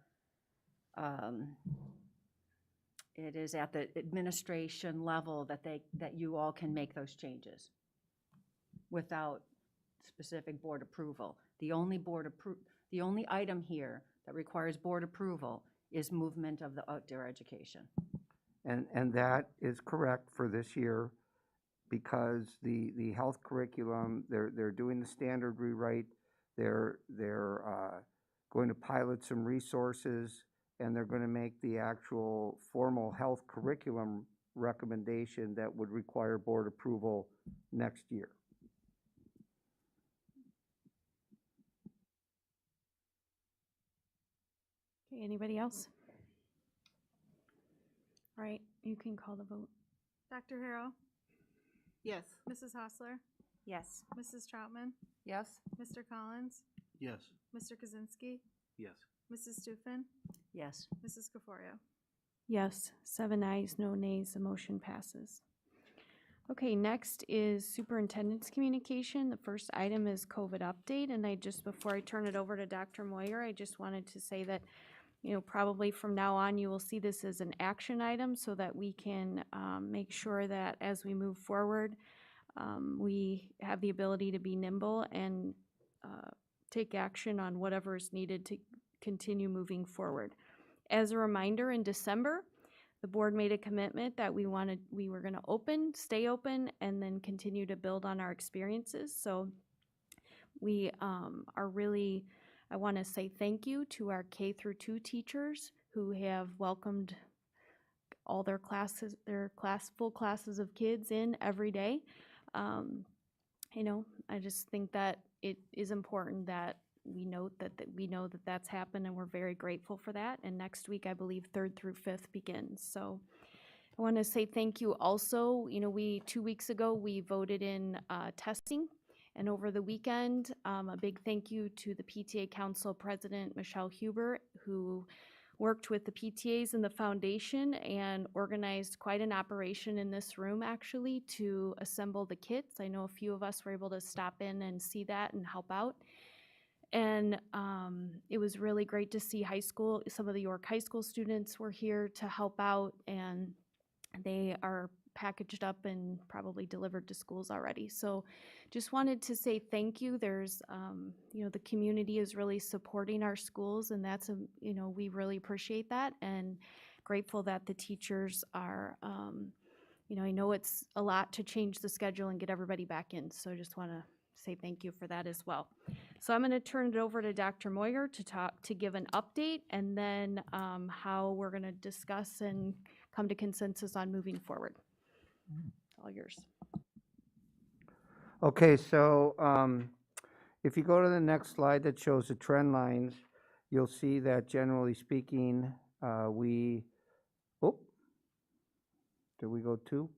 administration level that you all can make those changes without specific board approval. The only item here that requires board approval is movement of the outdoor education. And that is correct for this year, because the health curriculum, they're doing the standard rewrite, they're going to pilot some resources, and they're going to make the actual formal health curriculum recommendation that would require board approval next year. Okay, anybody else? All right, you can call the vote. Dr. Harrell? Yes. Mrs. Hostler? Yes. Mrs. Troutman? Yes. Mr. Collins? Yes. Mr. Kaczynski? Yes. Mrs. Stufen? Yes. Mrs. Gaforio? Yes, 7 ayes, no nays, the motion passes. Okay, next is superintendent's communication. The first item is COVID update, and before I turn it over to Dr. Moyer, I just wanted to say that, probably from now on, you will see this as an action item so that we can make sure that as we move forward, we have the ability to be nimble and take action on whatever is needed to continue moving forward. As a reminder, in December, the board made a commitment that we were going to stay open, and then continue to build on our experiences. So we I want to say thank you to our K through 2 teachers who have welcomed all their classes, full classes of kids in every day. I just think that it is important that we note that that's happened, and we're very grateful for that. And next week, I believe 3rd through 5th begins. So I want to say thank you also. 2 weeks ago, we voted in testing. And over the weekend, a big thank you to the PTA Council President, Michelle Huber, who worked with the PTAs and the foundation and organized quite an operation in this room, actually, to assemble the kits. I know a few of us were able to stop in and see that and help out. And it was really great to see some of the York High School students were here to help out, and they are packaged up and probably delivered to schools already. So just wanted to say thank you. There's, the community is really supporting our schools, and that's, we really appreciate that, and grateful that the teachers are, I know it's a lot to change the schedule and get everybody back in. So I just want to say thank you for that as well. So I'm going to turn it over to Dr. Moyer to give an update, and then how we're going to discuss and come to consensus on moving forward. All yours. Okay, so if you go to the next slide that shows the trend lines, you'll see that generally speaking, did we go 2?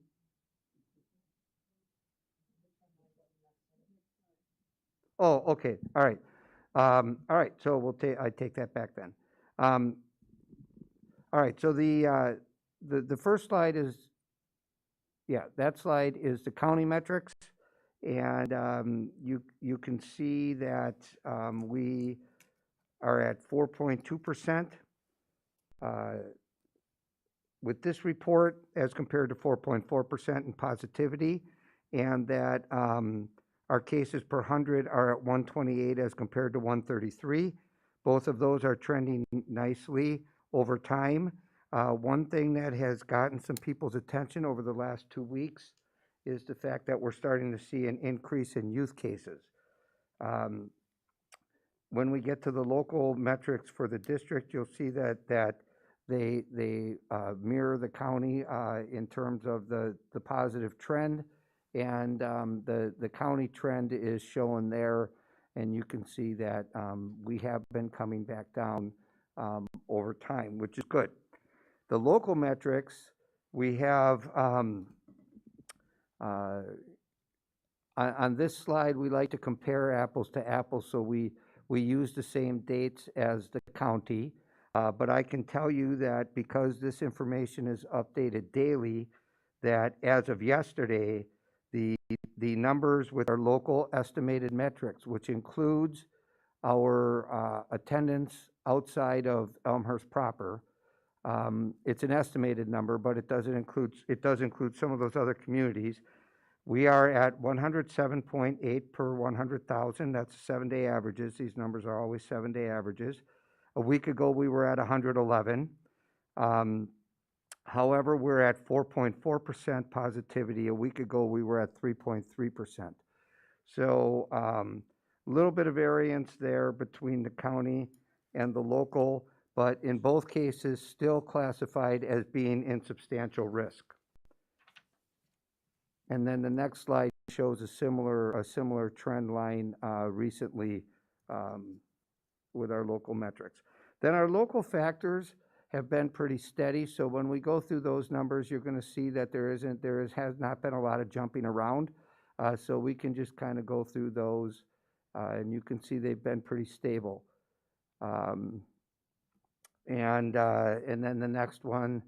Oh, okay, all right. All right, so I take that back then. All right, so the first slide is, that slide is the county metrics. And you can see that we are at 4.2% with this report as compared to 4.4% in positivity, and that our cases per 100 are at 128 as compared to 133. Both of those are trending nicely over time. One thing that has gotten some people's attention over the last 2 weeks is the fact that we're starting to see an increase in youth cases. When we get to the local metrics for the district, you'll see that they mirror the county in terms of the positive trend, and the county trend is shown there, and you can see that we have been coming back down over time, which is good. The local metrics, we have on this slide, we like to compare apples to apples, so we use the same dates as the county. But I can tell you that because this information is updated daily, that as of yesterday, the numbers with our local estimated metrics, which includes our attendance outside of Elmhurst proper, it's an estimated number, but it does include some of those other communities. We are at 107.8 per 100,000. That's 7-day averages. These numbers are always 7-day averages. A week ago, we were at 111. However, we're at 4.4% positivity. A week ago, we were at 3.3%. So a little bit of variance there between the county and the local, but in both cases, still classified as being in substantial risk. And then the next slide shows a similar trend line recently with our local metrics. Then our local factors have been pretty steady. So when we go through those numbers, you're going to see that has not been a lot of jumping around. So we can just kind of go through those, and you can see they've been pretty stable. And then the next one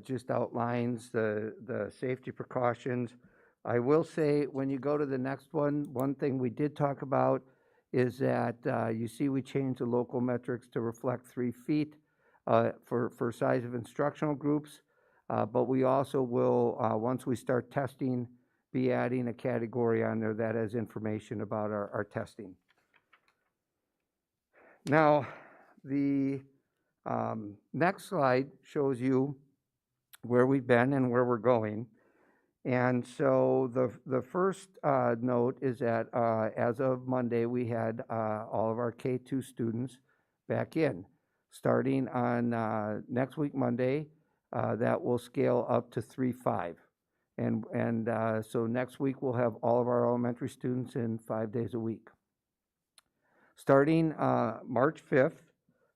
just outlines the safety precautions. I will say, when you go to the next one thing we did talk about is that you see we changed the local metrics to reflect 3 feet for size of instructional groups, but we also will, once we start testing, be adding a category on there that has information about our testing. Now, the next slide shows you where we've been and where we're going. And so the first note is that as of Monday, we had all of our K2 students back in. Starting on next week, Monday, that will scale up to 3-5. And so next week, we'll have all of our elementary students in 5 days a week. Starting March 5th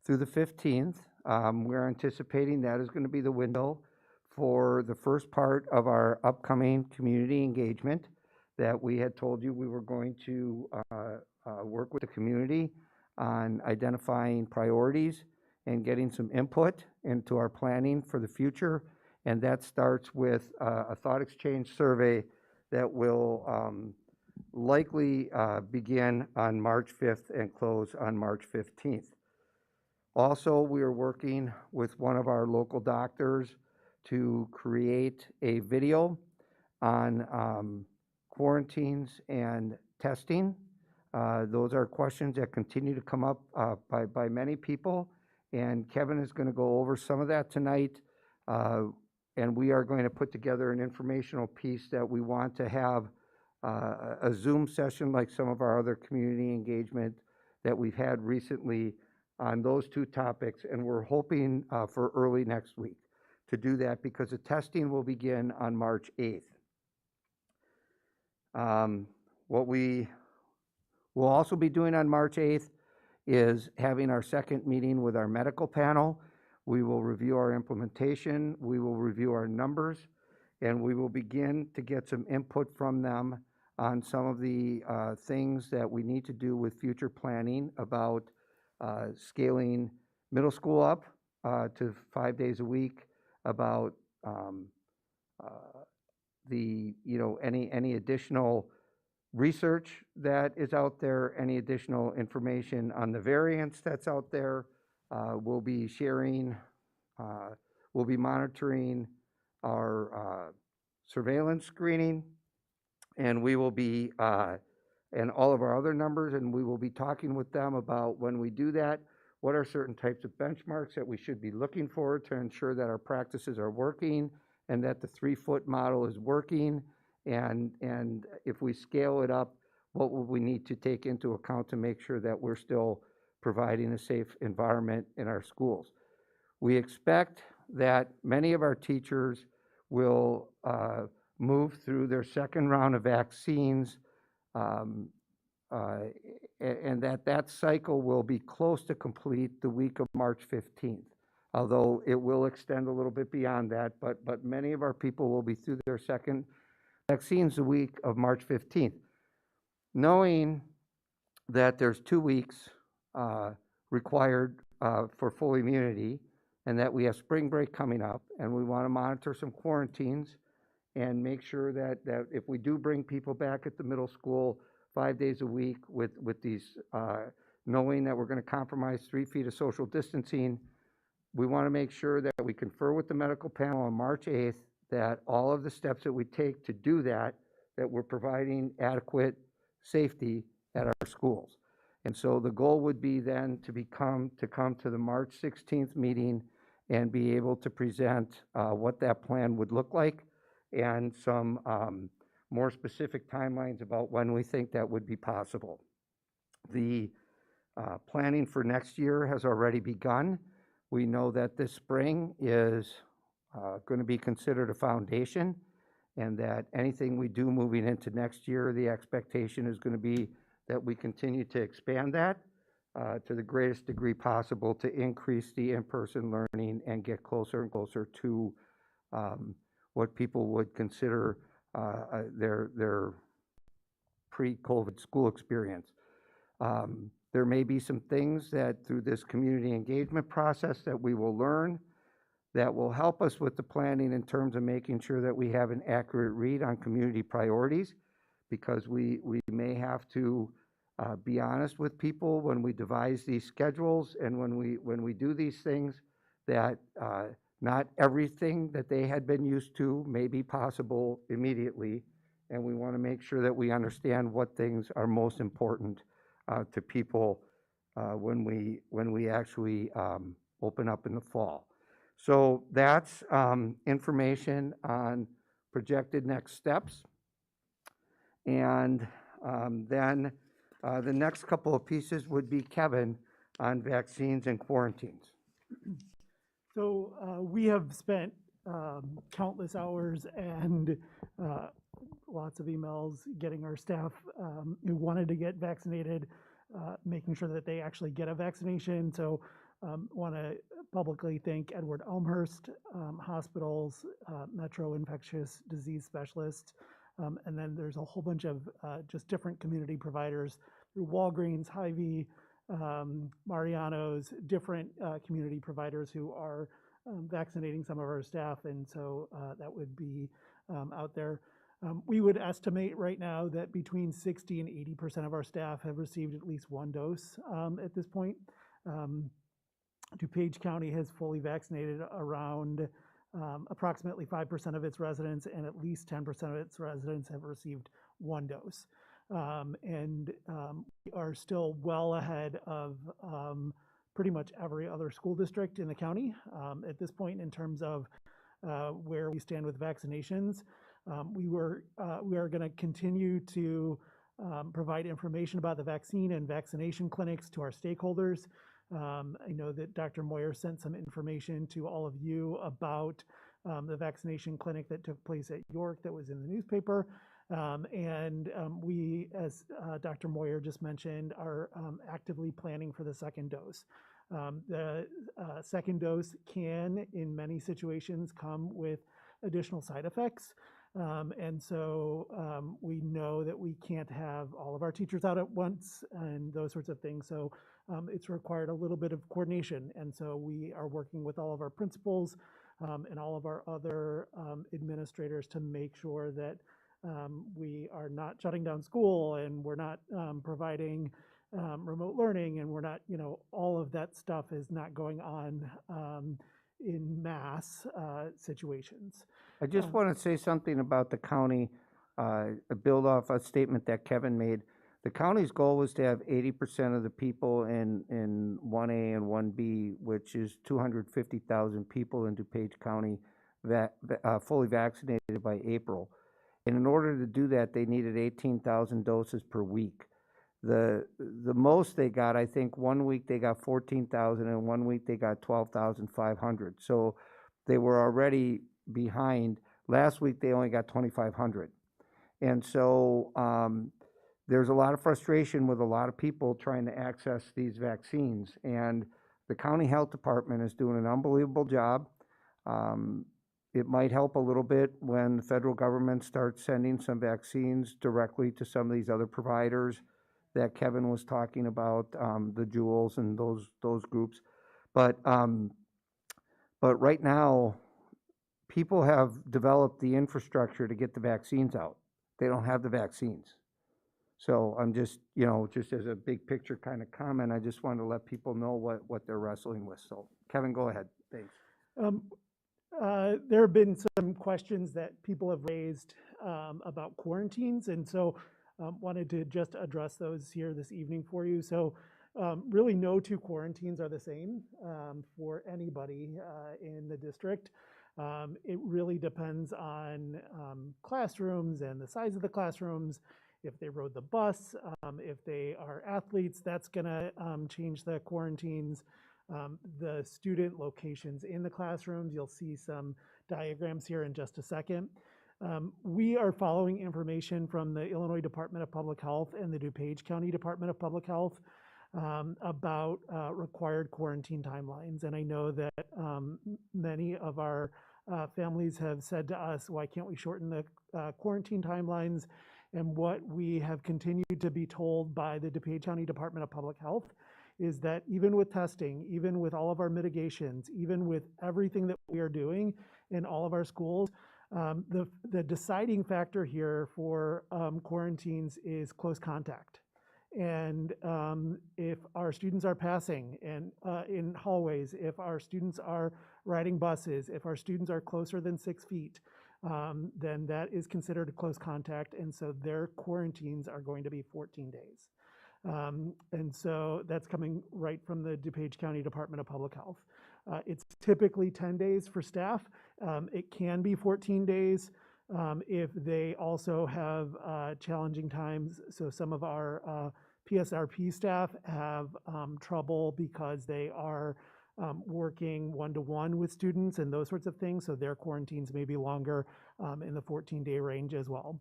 through the 15th, we're anticipating that is going to be the window for the first part of our upcoming community engagement that we had told you we were going to work with the community on identifying priorities and getting some input into our planning for the future. And that starts with a thought exchange survey that will likely begin on March 5th and close on March 15th. Also, we are working with one of our local doctors to create a video on quarantines and testing. Those are questions that continue to come up by many people, and Kevin is going to go over some of that tonight, and we are going to put together an informational piece that we want to have a Zoom session like some of our other community engagement that we've had recently on those two topics, and we're hoping for early next week to do that because the testing will begin on March 8th. What we will also be doing on March 8th is having our second meeting with our medical panel. We will review our implementation, we will review our numbers, and we will begin to get some input from them on some of the things that we need to do with future planning about scaling middle school up to 5 days a week, about any additional research that is out there, any additional information on the variants that's out there. We'll be sharing, we'll be monitoring our surveillance screening, and we will be, and all of our other numbers, and we will be talking with them about when we do that, what are certain types of benchmarks that we should be looking for to ensure that our practices are working and that the 3-foot model is working, and if we scale it up, what will we need to take into account to make sure that we're still providing a safe environment in our schools. We expect that many of our teachers will move through their second round of vaccines, and that cycle will be close to complete the week of March 15th, although it will extend a little bit beyond that, but many of our people will be through their second vaccines the week of March 15th. Knowing that there's 2 weeks required for full immunity, and that we have spring break coming up, and we want to monitor some quarantines and make sure that if we do bring people back at the middle school 5 days a week with these, knowing that we're going to compromise 3 feet of social distancing, we want to make sure that we confer with the medical panel on March 8th that all of the steps that we take to do that we're providing adequate safety at our schools. And so the goal would be then to come to the March 16th meeting and be able to present what that plan would look like and some more specific timelines about when we think that would be possible. The planning for next year has already begun. We know that this spring is going to be considered a foundation, and that anything we do moving into next year, the expectation is going to be that we continue to expand that to the greatest degree possible to increase the in-person learning and get closer and closer to what people would consider their pre-COVID school experience. There may be some things that through this community engagement process that we will learn that will help us with the planning in terms of making sure that we have an accurate read on community priorities, because we may have to be honest with people when we devise these schedules and when we do these things, that not everything that they had been used to may be possible immediately, and we want to make sure that we understand what things are most important to people when we actually open up in the fall. So that's information on projected next steps. And then the next couple of pieces would be Kevin on vaccines and quarantines. So we have spent countless hours and lots of emails getting our staff who wanted to get vaccinated, making sure that they actually get a vaccination. So want to publicly thank Edward Elmhurst Hospitals, Metro Infectious Disease Specialists, and then there's a whole bunch of just different community providers through Walgreens, Hy-Vee, Mariano's, different community providers who are vaccinating some of our staff, and so that would be out there. We would estimate right now that between 60 and 80% of our staff have received at least one dose at this point. DuPage County has fully vaccinated around approximately 5% of its residents, and at least 10% of its residents have received one dose. And we are still well ahead of pretty much every other school district in the county at this point in terms of where we stand with vaccinations. We are going to continue to provide information about the vaccine and vaccination clinics to our stakeholders. I know that Dr. Moyer sent some information to all of you about the vaccination clinic that took place at York that was in the newspaper. We, as Dr. Moyer just mentioned, are actively planning for the second dose. The second dose can, in many situations, come with additional side effects. We know that we can't have all of our teachers out at once and those sorts of things. So it's required a little bit of coordination. And so we are working with all of our principals and all of our other administrators to make sure that we are not shutting down school and we're not providing remote learning, and we're not, all of that stuff is not going on in mass situations. I just want to say something about the county, build off a statement that Kevin made. The county's goal was to have 80% of the people in 1A and 1B, which is 250,000 people in DuPage County, fully vaccinated by April. And in order to do that, they needed 18,000 doses per week. The most they got, I think, 1 week they got 14,000, and 1 week they got 12,500. So they were already behind. Last week they only got 2,500. And so there's a lot of frustration with a lot of people trying to access these vaccines. And the county health department is doing an unbelievable job. It might help a little bit when the federal government starts sending some vaccines directly to some of these other providers that Kevin was talking about, the Jewels and those groups. But right now, people have developed the infrastructure to get the vaccines out. They don't have the vaccines. So I'm just, just as a big picture kind of comment, I just wanted to let people know what they're wrestling with. So Kevin, go ahead. Thanks. There have been some questions that people have raised about quarantines, and so wanted to just address those here this evening for you. So really no two quarantines are the same for anybody in the district. It really depends on classrooms and the size of the classrooms. If they rode the bus, if they are athletes, that's gonna change the quarantines. The student locations in the classrooms, you'll see some diagrams here in just a second. We are following information from the Illinois Department of Public Health and the DuPage County Department of Public Health about required quarantine timelines. And I know that many of our families have said to us, why can't we shorten the quarantine timelines? And what we have continued to be told by the DuPage County Department of Public Health is that even with testing, even with all of our mitigations, even with everything that we are doing in all of our schools, the deciding factor here for quarantines is close contact. And if our students are passing and in hallways, if our students are riding buses, if our students are closer than 6 feet, then that is considered a close contact. And so their quarantines are going to be 14 days. And so that's coming right from the DuPage County Department of Public Health. It's typically 10 days for staff. It can be 14 days if they also have challenging times. So some of our PSRP staff have trouble because they are working one-to-one with students and those sorts of things. So their quarantines may be longer in the 14-day range as well.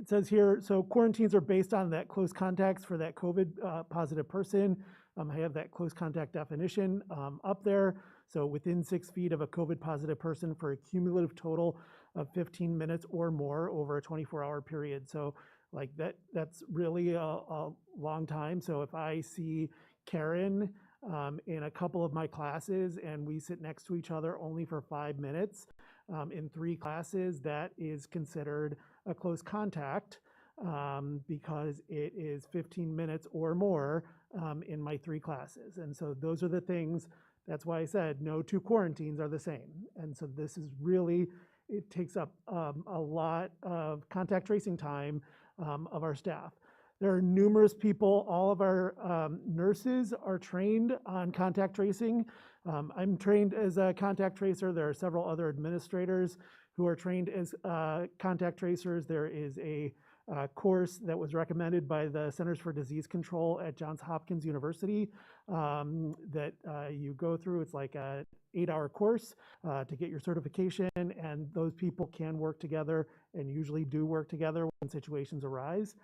It says here, so quarantines are based on that close contacts for that COVID positive person. I have that close contact definition up there. So within 6 feet of a COVID positive person for a cumulative total of 15 minutes or more over a 24-hour period. So like that's really a long time. So if I see Karen in a couple of my classes and we sit next to each other only for 5 minutes in 3 classes, that is considered a close contact because it is 15 minutes or more in my 3 classes. And so those are the things, that's why I said no 2 quarantines are the same. And so this is really, it takes up a lot of contact tracing time of our staff. There are numerous people, all of our nurses are trained on contact tracing. I'm trained as a contact tracer. There are several other administrators who are trained as contact tracers. There is a course that was recommended by the Centers for Disease Control at Johns Hopkins University that you go through. It's like a 8-hour course to get your certification, and those people can work together and usually do work together when situations arise.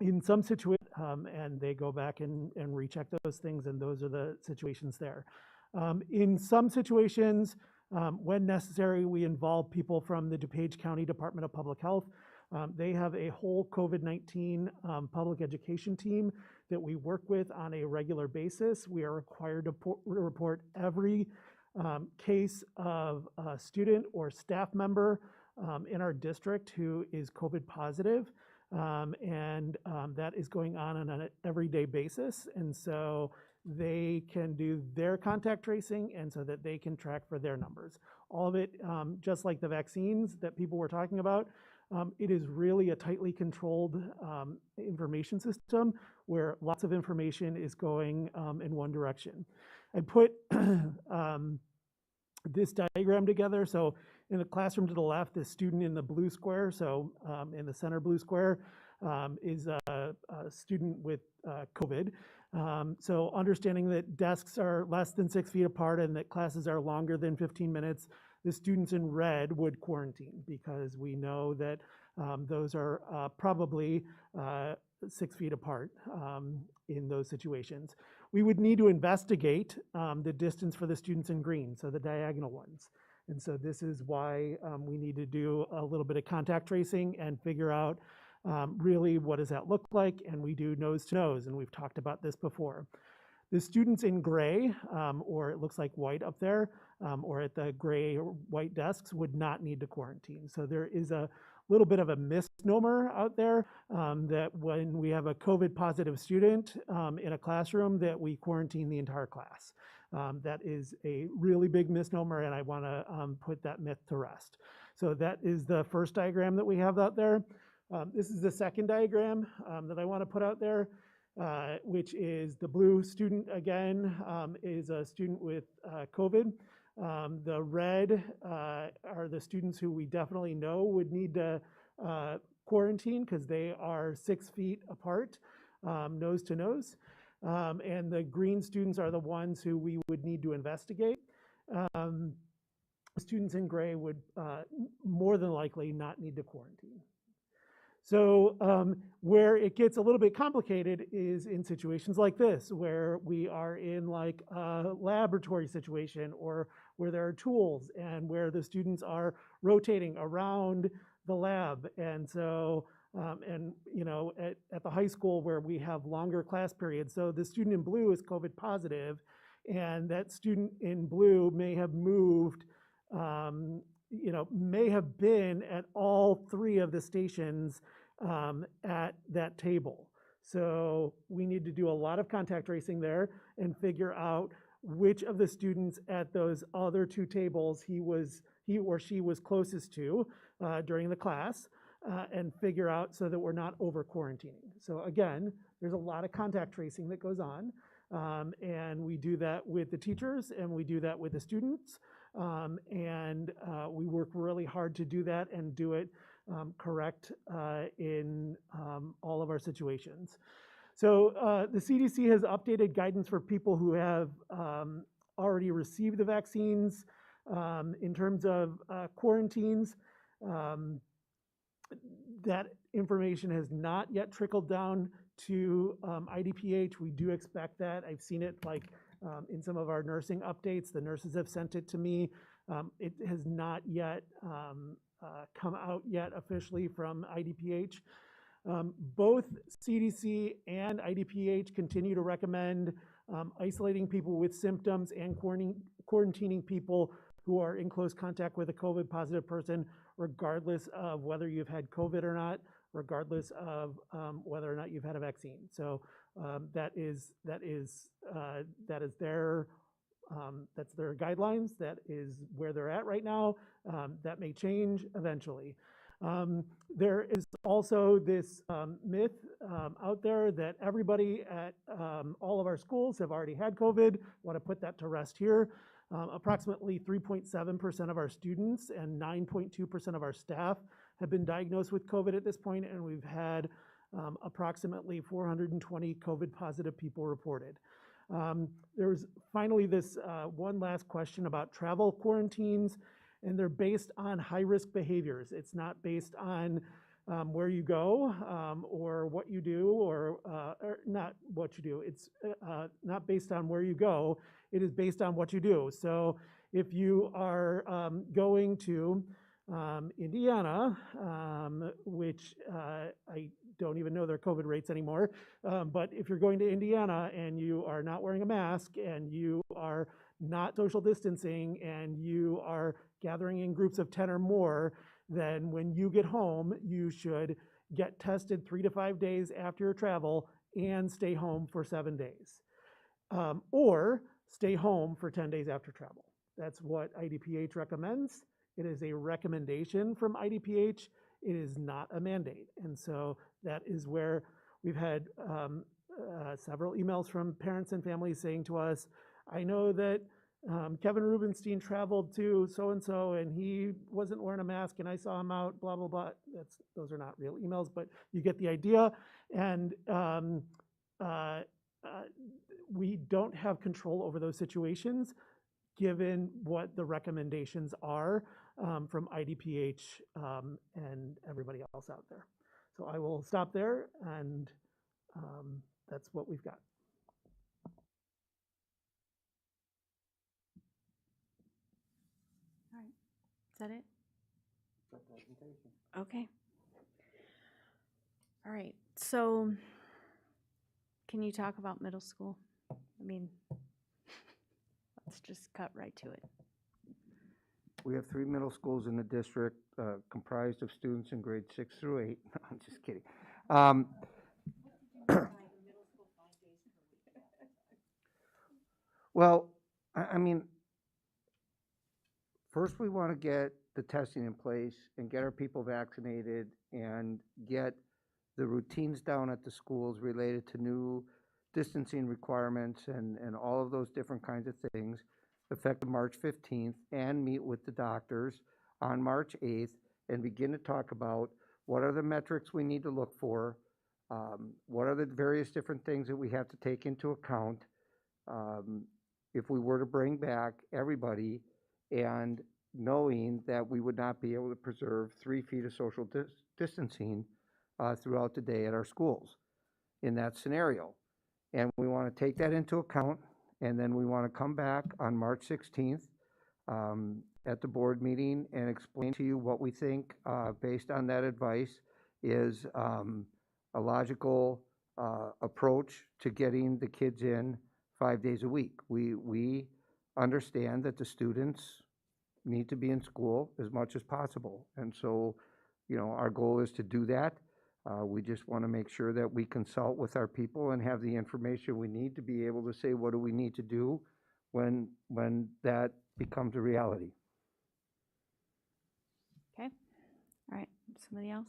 In some situations, and they go back and recheck those things, and those are the situations there. In some situations, when necessary, we involve people from the DuPage County Department of Public Health. They have a whole COVID-19 public education team that we work with on a regular basis. We are required to report every case of a student or staff member in our district who is COVID positive. That is going on an everyday basis. And so they can do their contact tracing, and so that they can track for their numbers. All of it, just like the vaccines that people were talking about, it is really a tightly controlled information system where lots of information is going in one direction. I put this diagram together. So in the classroom to the left, the student in the blue square, so in the center blue square, is a student with COVID. So understanding that desks are less than 6 feet apart and that classes are longer than 15 minutes, the students in red would quarantine, because we know that those are probably 6 feet apart in those situations. We would need to investigate the distance for the students in green, so the diagonal ones. And so this is why we need to do a little bit of contact tracing and figure out really what does that look like, and we do nose to nose, and we've talked about this before. The students in gray, or it looks like white up there, or at the gray or white desks, would not need to quarantine. So there is a little bit of a misnomer out there that when we have a COVID positive student in a classroom, that we quarantine the entire class. That is a really big misnomer, and I want to put that myth to rest. So that is the first diagram that we have out there. This is the second diagram that I want to put out there, which is the blue student again, is a student with COVID. The red are the students who we definitely know would need to quarantine because they are 6 feet apart, nose to nose. And the green students are the ones who we would need to investigate. Students in gray would more than likely not need to quarantine. So where it gets a little bit complicated is in situations like this, where we are in like a laboratory situation, or where there are tools and where the students are rotating around the lab. And so, you know, at the high school where we have longer class periods, so the student in blue is COVID positive, and that student in blue may have moved, you know, may have been at all 3 of the stations at that table. So we need to do a lot of contact tracing there and figure out which of the students at those other 2 tables he or she was closest to during the class, and figure out so that we're not over quarantining. So again, there's a lot of contact tracing that goes on, and we do that with the teachers and we do that with the students. We work really hard to do that and do it correct in all of our situations. So the CDC has updated guidance for people who have already received the vaccines in terms of quarantines. That information has not yet trickled down to IDPH. We do expect that. I've seen it like in some of our nursing updates. The nurses have sent it to me. It has not yet come out yet officially from IDPH. Both CDC and IDPH continue to recommend isolating people with symptoms and quarantining people who are in close contact with a COVID positive person, regardless of whether you've had COVID or not, regardless of whether or not you've had a vaccine. So that is their that's their guidelines. That is where they're at right now. That may change eventually. There is also this myth out there that everybody at all of our schools have already had COVID. I want to put that to rest here. Approximately 3.7% of our students and 9.2% of our staff have been diagnosed with COVID at this point, and we've had approximately 420 COVID positive people reported. There's finally this one last question about travel quarantines, and they're based on high-risk behaviors. It's not based on where you go or what you do, or not what you do. It's not based on where you go. It is based on what you do. So if you are going to Indiana, which I don't even know their COVID rates anymore, but if you're going to Indiana and you are not wearing a mask and you are not social distancing and you are gathering in groups of 10 or more, then when you get home, you should get tested 3 to 5 days after your travel and stay home for 7 days. Or stay home for 10 days after travel. That's what IDPH recommends. It is a recommendation from IDPH. It is not a mandate. And so that is where we've had several emails from parents and families saying to us, I know that Kevin Rubenstein traveled to so-and-so and he wasn't wearing a mask and I saw him out, blah, blah, blah. Those are not real emails, but you get the idea. And we don't have control over those situations given what the recommendations are from IDPH and everybody else out there. So I will stop there, and that's what we've got. All right. Is that it? Okay. All right. So can you talk about middle school? I mean, let's just cut right to it. We have 3 middle schools in the district comprised of students in grades 6 through 8. No, I'm just kidding. Well, I mean, first we want to get the testing in place and get our people vaccinated and get the routines down at the schools related to new distancing requirements and all of those different kinds of things effective March 15th, and meet with the doctors on March 8th and begin to talk about what are the metrics we need to look for, what are the various different things that we have to take into account if we were to bring back everybody, and knowing that we would not be able to preserve 3 feet of social distancing throughout the day at our schools in that scenario. And we want to take that into account, and then we want to come back on March 16th at the board meeting and explain to you what we think, based on that advice, is a logical approach to getting the kids in 5 days a week. We understand that the students need to be in school as much as possible. And so, you know, our goal is to do that. We just want to make sure that we consult with our people and have the information we need to be able to say what do we need to do when that becomes a reality. Okay. All right. Somebody else?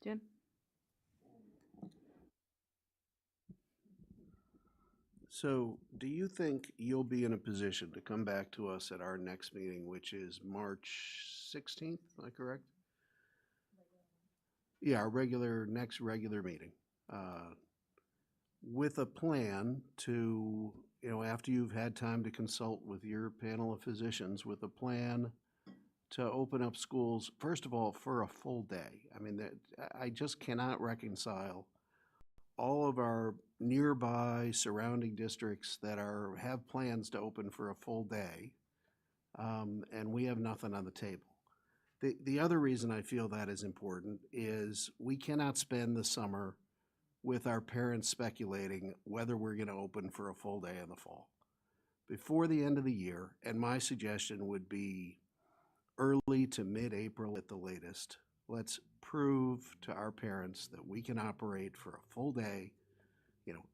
Jim? So do you think you'll be in a position to come back to us at our next meeting, which is March 16th, am I correct? Yeah, our next regular meeting, with a plan to, you know, after you've had time to consult with your panel of physicians, with a plan to open up schools, first of all, for a full day. I mean, I just cannot reconcile all of our nearby surrounding districts that have plans to open for a full day, and we have nothing on the table. The other reason I feel that is important is we cannot spend the summer with our parents speculating whether we're going to open for a full day in the fall. Before the end of the year, and my suggestion would be early to mid-April at the latest, let's prove to our parents that we can operate for a full day,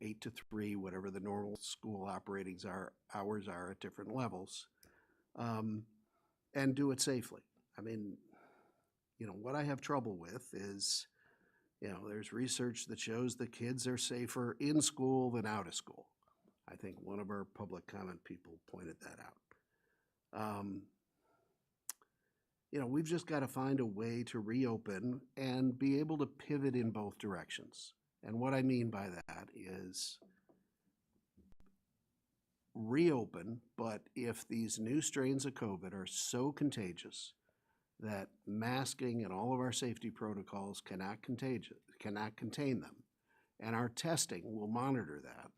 8 to 3, whatever the normal school operating hours are at different levels, and do it safely. I mean, what I have trouble with is, there's research that shows that kids are safer in school than out of school. I think one of our public comment people pointed that out. We've just got to find a way to reopen and be able to pivot in both directions. And what I mean by that is reopen, but if these new strains of COVID are so contagious that masking and all of our safety protocols cannot contain them, and our testing will monitor that,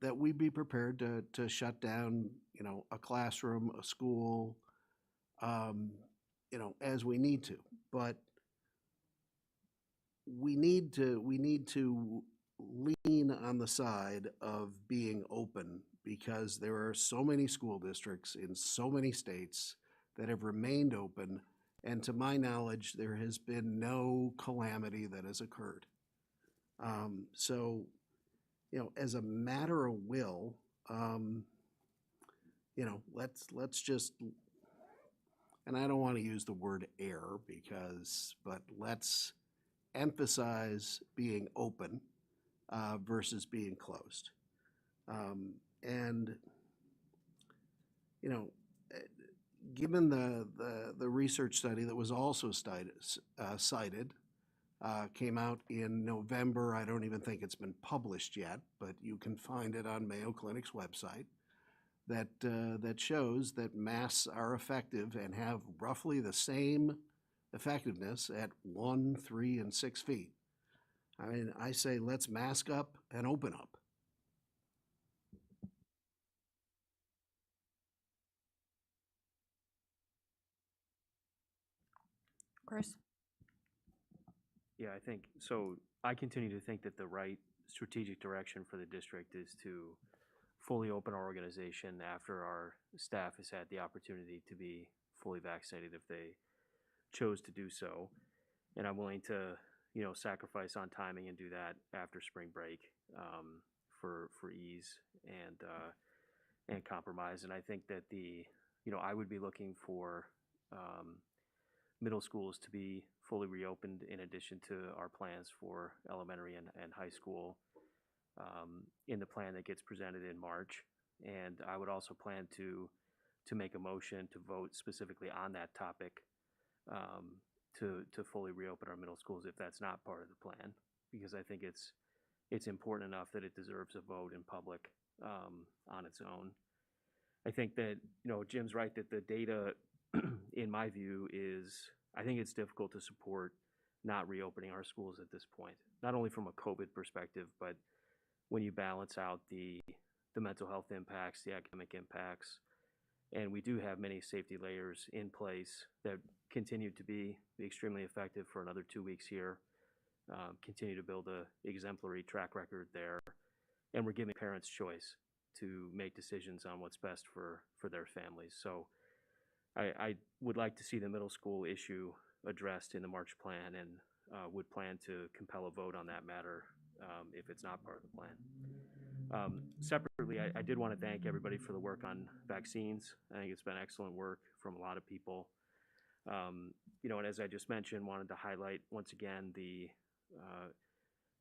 that we be prepared to shut down, a classroom, a school, as we need to. But we need to lean on the side of being open, because there are so many school districts in so many states that have remained open, and to my knowledge, there has been no calamity that has occurred. So, as a matter of will, let's just, and I don't want to use the word err but let's emphasize being open versus being closed. And, given the research study that was also cited, came out in November. I don't even think it's been published yet, but you can find it on Mayo Clinic's website, that shows that masks are effective and have roughly the same effectiveness at 1, 3, and 6 feet. I mean, I say let's mask up and open up. Chris? Yeah, I think, so I continue to think that the right strategic direction for the district is to fully open our organization after our staff has had the opportunity to be fully vaccinated if they chose to do so. And I'm willing to, sacrifice on timing and do that after spring break for ease and compromise. And I think that I would be looking for middle schools to be fully reopened in addition to our plans for elementary and high school in the plan that gets presented in March. And I would also plan to make a motion to vote specifically on that topic to fully reopen our middle schools if that's not part of the plan, because I think it's important enough that it deserves a vote in public on its own. I think that, Jim's right that the data, in my view, I think it's difficult to support not reopening our schools at this point, not only from a COVID perspective, but when you balance out the mental health impacts, the academic impacts, and we do have many safety layers in place that continue to be extremely effective for another 2 weeks here, continue to build a exemplary track record there, and we're giving parents choice to make decisions on what's best for their families. So I would like to see the middle school issue addressed in the March plan, and would plan to compel a vote on that matter if it's not part of the plan. Separately, I did want to thank everybody for the work on vaccines. I think it's been excellent work from a lot of people. And as I just mentioned, wanted to highlight once again the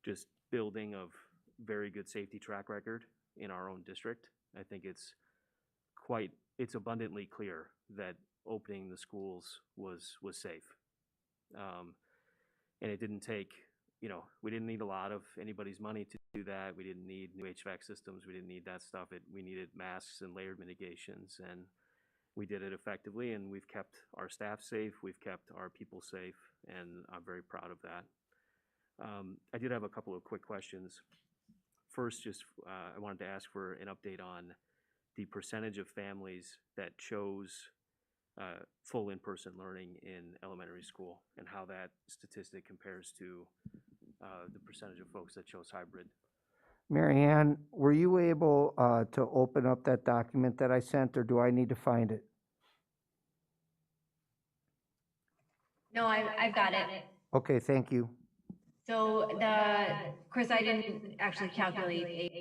just building of very good safety track record in our own district. I think it's abundantly clear that opening the schools was safe. And it didn't take, we didn't need a lot of anybody's money to do that. We didn't need new HVAC systems. We didn't need that stuff. We needed masks and layered mitigations, and we did it effectively, and we've kept our staff safe. We've kept our people safe, and I'm very proud of that. I did have a couple of quick questions. First, I wanted to ask for an update on the percentage of families that chose full in-person learning in elementary school, and how that statistic compares to the percentage of folks that chose hybrid. Mary Ann, were you able to open up that document that I sent, or do I need to find it? No, I've got it. Okay, thank you. So Chris, I didn't actually calculate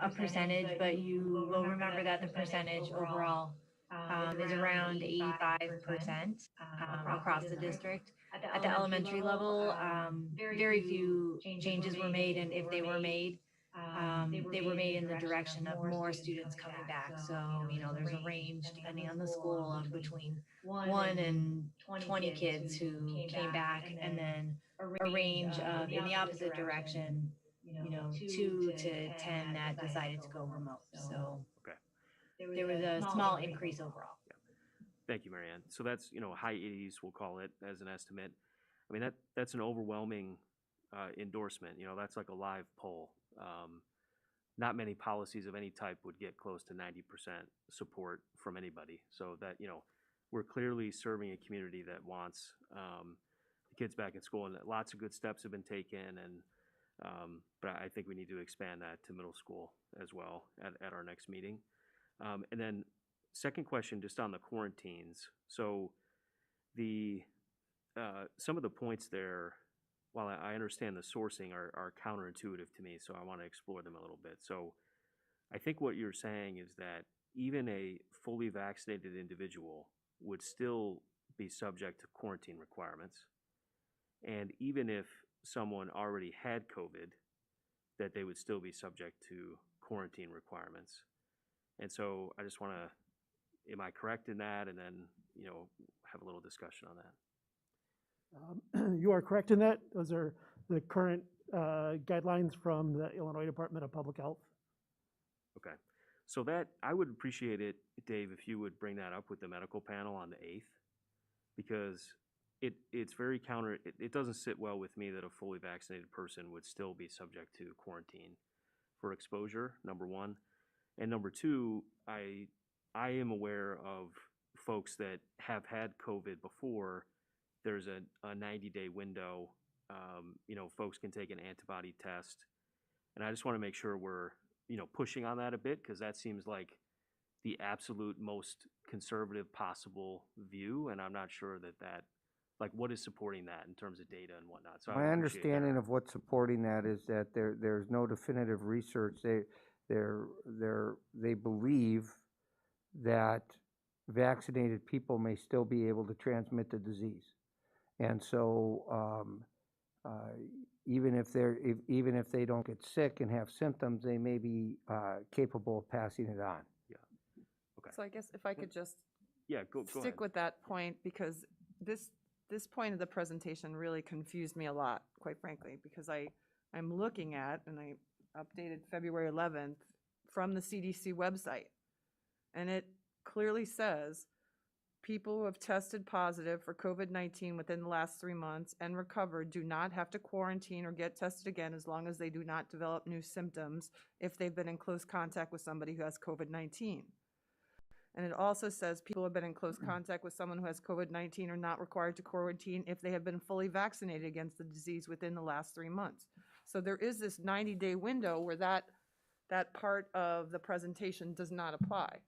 a percentage, but you will remember that the percentage overall is around 85% across the district. At the elementary level, very few changes were made, and if they were made, they were made in the direction of more students coming back. So, you know, there's a range depending on the school of between 1 and 20 kids who came back, and then a range of, in the opposite direction, you know, 2 to 10 that decided to go remote. So Okay. there was a small increase overall. Thank you, Marianne. So that's, you know, high 80s, we'll call it as an estimate. I mean, that's an overwhelming endorsement. You know, that's like a live poll. Not many policies of any type would get close to 90% support from anybody. So that, you know, we're clearly serving a community that wants the kids back in school, and lots of good steps have been taken. And but I think we need to expand that to middle school as well at our next meeting. And then second question, just on the quarantines. So the some of the points there, while I understand the sourcing, are counterintuitive to me, so I want to explore them a little bit. So I think what you're saying is that even a fully vaccinated individual would still be subject to quarantine requirements. And even if someone already had COVID, that they would still be subject to quarantine requirements. And so I just want to, am I correct in that? And then, you know, have a little discussion on that. You are correct in that. Those are the current guidelines from the Illinois Department of Public Health. Okay. So that, I would appreciate it, Dave, if you would bring that up with the medical panel on the 8th, because it's very it doesn't sit well with me that a fully vaccinated person would still be subject to quarantine for exposure, number one. And number two, I am aware of folks that have had COVID before. There's a 90-day window. You know, folks can take an antibody test. And I just want to make sure we're, you know, pushing on that a bit, because that seems like the absolute most conservative possible view. And I'm not sure that like, what is supporting that in terms of data and whatnot. So My understanding of what's supporting that is that there's no definitive research. They believe that vaccinated people may still be able to transmit the disease. And so even if they don't get sick and have symptoms, they may be capable of passing it on. Yeah. Okay. So I guess if I could just go stick ahead. with that point, because this point of the presentation really confused me a lot, quite frankly, because I'm looking at, and I updated February 11th from the CDC website, and it clearly says people who have tested positive for COVID-19 within the last 3 months and recovered do not have to quarantine or get tested again as long as they do not develop new symptoms if they've been in close contact with somebody who has COVID-19. And it also says people who have been in close contact with someone who has COVID-19 are not required to quarantine if they have been fully vaccinated against the disease within the last 3 months. So there is this 90-day window where that part of the presentation does not apply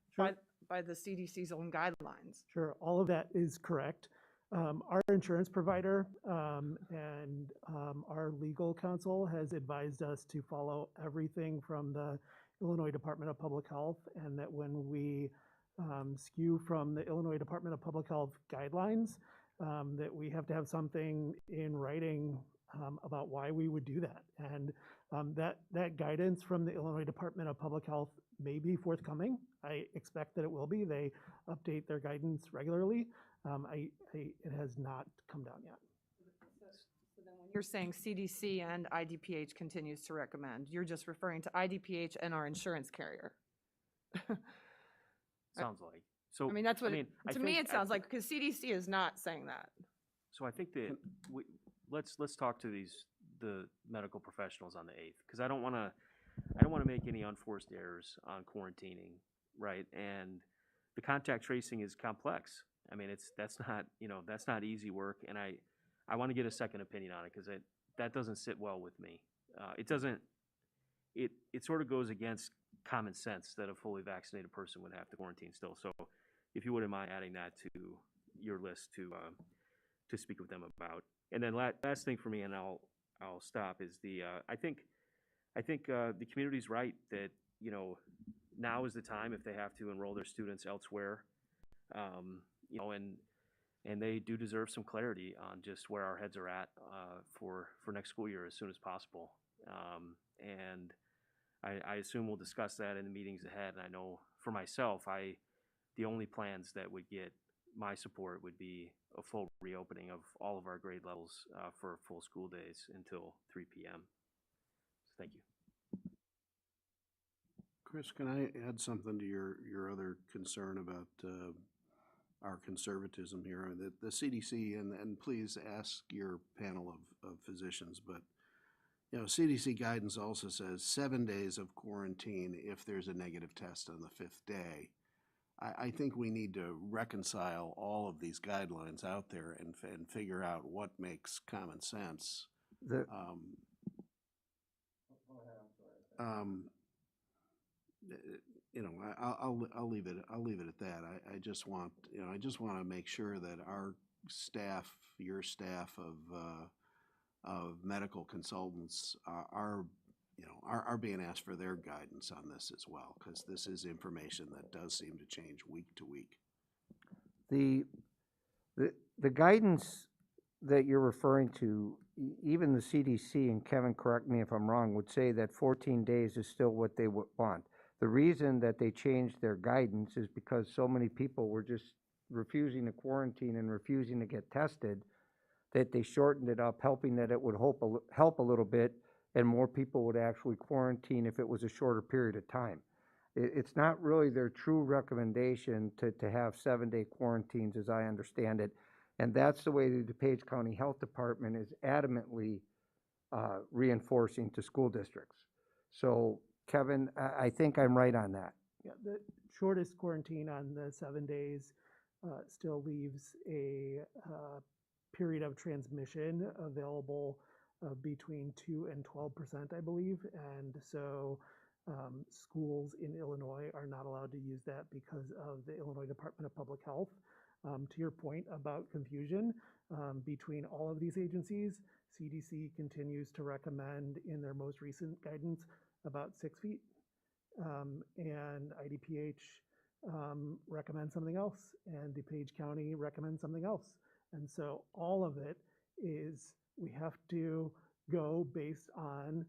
by the CDC's own guidelines. Sure, all of that is correct. Our insurance provider and our legal counsel has advised us to follow everything from the Illinois Department of Public Health, and that when we skew from the Illinois Department of Public Health guidelines, that we have to have something in writing about why we would do that. And that guidance from the Illinois Department of Public Health may be forthcoming. I expect that it will be. They update their guidance regularly. It has not come down yet. So then when you're saying CDC and IDPH continues to recommend, you're just referring to IDPH and our insurance carrier. Sounds like. So I mean, that's what, I to me think- it sounds like, because CDC is not saying that. So I think that let's talk to the medical professionals on the 8th, because I don't want to make any unforced errors on quarantining, right? And the contact tracing is complex. I mean, that's not easy work, and I want to get a second opinion on it, because that doesn't sit well with me. It sort of goes against common sense that a fully vaccinated person would have to quarantine still. So if you wouldn't mind adding that to your list to speak with them about. And then last thing for me, and I'll stop, is I think the community's right that, you know, now is the time if they have to enroll their students elsewhere, you know, and they do deserve some clarity on just where our heads are at for next school year as soon as possible. And I assume we'll discuss that in the meetings ahead. And I know for myself, the only plans that would get my support would be a full reopening of all of our grade levels for full school days until 3 p.m. Thank you. Chris, can I add something to your other concern about our conservatism here? The CDC, and please ask your panel of physicians, but CDC guidance also says 7 days of quarantine if there's a negative test on the 5th day. I think we need to reconcile all of these guidelines out there and figure out what makes common sense. I'll leave it at that. I just want to make sure that our staff, your staff of medical consultants are being asked for their guidance on this as well, because this is information that does seem to change week to week. The guidance that you're referring to, even the CDC, and Kevin, correct me if I'm wrong, would say that 14 days is still what they would want. The reason that they changed their guidance is because so many people were just refusing to quarantine and refusing to get tested that they shortened it up, helping that it would help a little bit, and more people would actually quarantine if it was a shorter period of time. It's not really their true recommendation to have 7-day quarantines, as I understand it, and that's the way the DuPage County Health Department is adamantly reinforcing to school districts. So, Kevin, I think I'm right on that. Yeah, the shortest quarantine on the 7 days still leaves a period of transmission available between 2 and 12%, I believe. And so schools in Illinois are not allowed to use that because of the Illinois Department of Public Health. To your point about confusion between all of these agencies, CDC continues to recommend in their most recent guidance about 6 feet, and IDPH recommends something else, and DuPage County recommends something else. And so all of it is, we have to go based on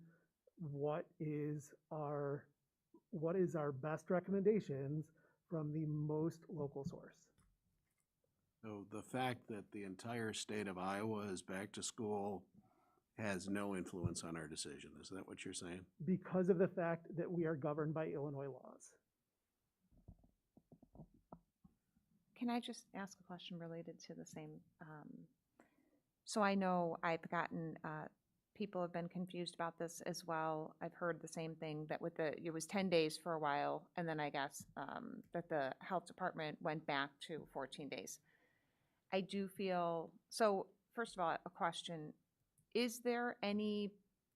what is our best recommendations from the most local source. So the fact that the entire state of Iowa is back to school has no influence on our decision. Is that what you're saying? Because of the fact that we are governed by Illinois laws. Can I just ask a question related to the same? So I know I've gotten, people have been confused about this as well. I've heard the same thing, that it was 10 days for a while, and then I guess that the health department went back to 14 days. I do feel, so first of all, a question, is there any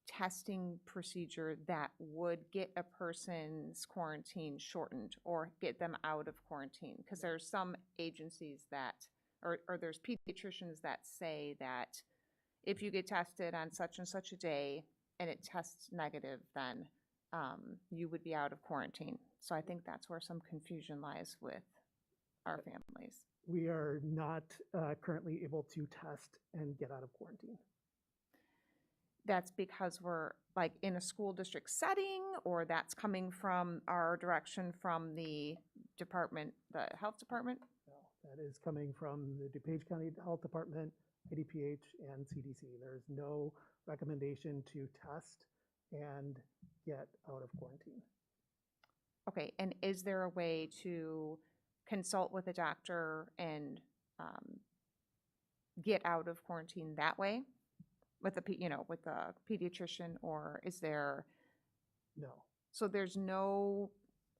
testing procedure that would get a person's quarantine shortened or get them out of quarantine? Because there's some agencies that, or there's pediatricians that say that if you get tested on such and such a day and it tests negative, then you would be out of quarantine. So I think that's where some confusion lies with our families. We are not currently able to test and get out of quarantine. That's because we're like in a school district setting, or that's coming from our direction from the department, the health department? No, that is coming from the DuPage County Health Department, IDPH, and CDC. There's no recommendation to test and get out of quarantine. Okay, and is there a way to consult with a doctor and get out of quarantine that way? With a pediatrician, or is there? No. So there's no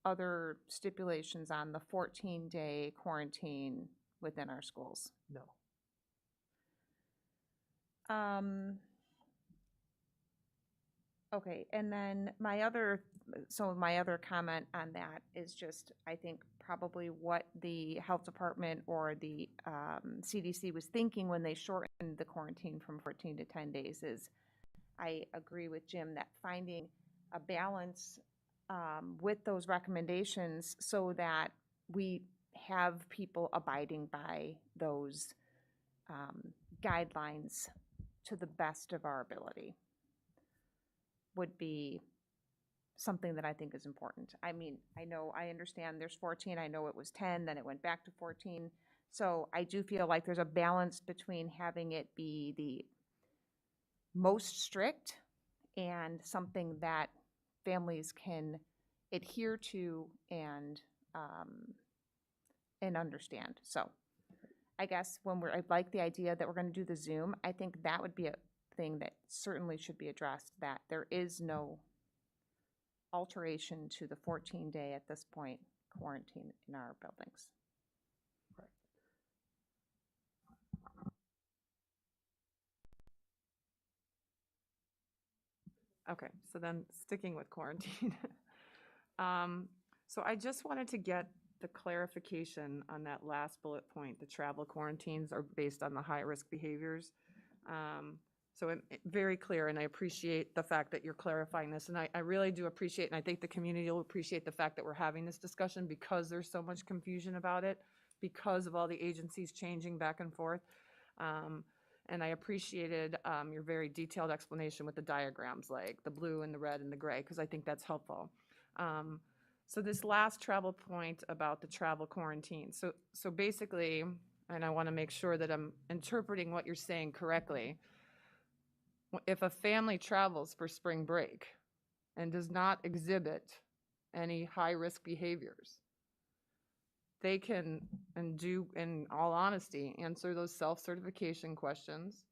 other stipulations on the 14-day quarantine within our schools? No. Okay, and then my other comment on that is just, I think probably what the health department or the CDC was thinking when they shortened the quarantine from 14 to 10 days is, I agree with Jim that finding a balance with those recommendations so that we have people abiding by those guidelines to the best of our ability would be something that I think is important. I mean, I understand there's 14, I know it was 10, then it went back to 14. So I do feel like there's a balance between having it be the most strict and something that families can adhere to and understand. So I guess I like the idea that we're going to do the Zoom. I think that would be a thing that certainly should be addressed, that there is no alteration to the 14-day at this point quarantine in our buildings. Okay, so then sticking with quarantine. So I just wanted to get the clarification on that last bullet point. The travel quarantines are based on the high-risk behaviors. So very clear, and I appreciate the fact that you're clarifying this. And I really do appreciate, and I think the community will appreciate the fact that we're having this discussion because there's so much confusion about it, because of all the agencies changing back and forth. And I appreciated your very detailed explanation with the diagrams, like the blue and the red and the gray, because I think that's helpful. So this last travel point about the travel quarantine. So basically, and I want to make sure that I'm interpreting what you're saying correctly, if a family travels for spring break and does not exhibit any high-risk behaviors, they can, and do, in all honesty, answer those self-certification questions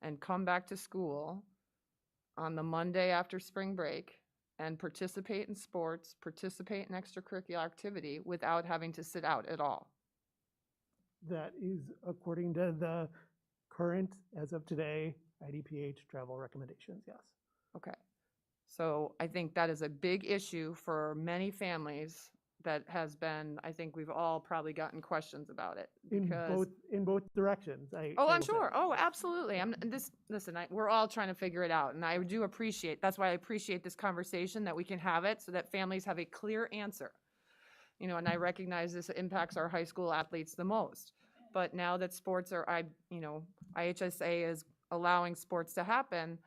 and come back to school on the Monday after spring break and participate in sports, participate in extracurricular activity without having to sit out at all. That is according to the current, as of today, IDPH travel recommendations, yes. Okay. So I think that is a big issue for many families that has been, I think we've all probably gotten questions about it. In both directions. I'm sure. Oh, absolutely. We're all trying to figure it out, and I do appreciate. That's why I appreciate this conversation, that we can have it, so that families have a clear answer. And I recognize this impacts our high school athletes the most. But now that sports are, IHSA is allowing sports to happen.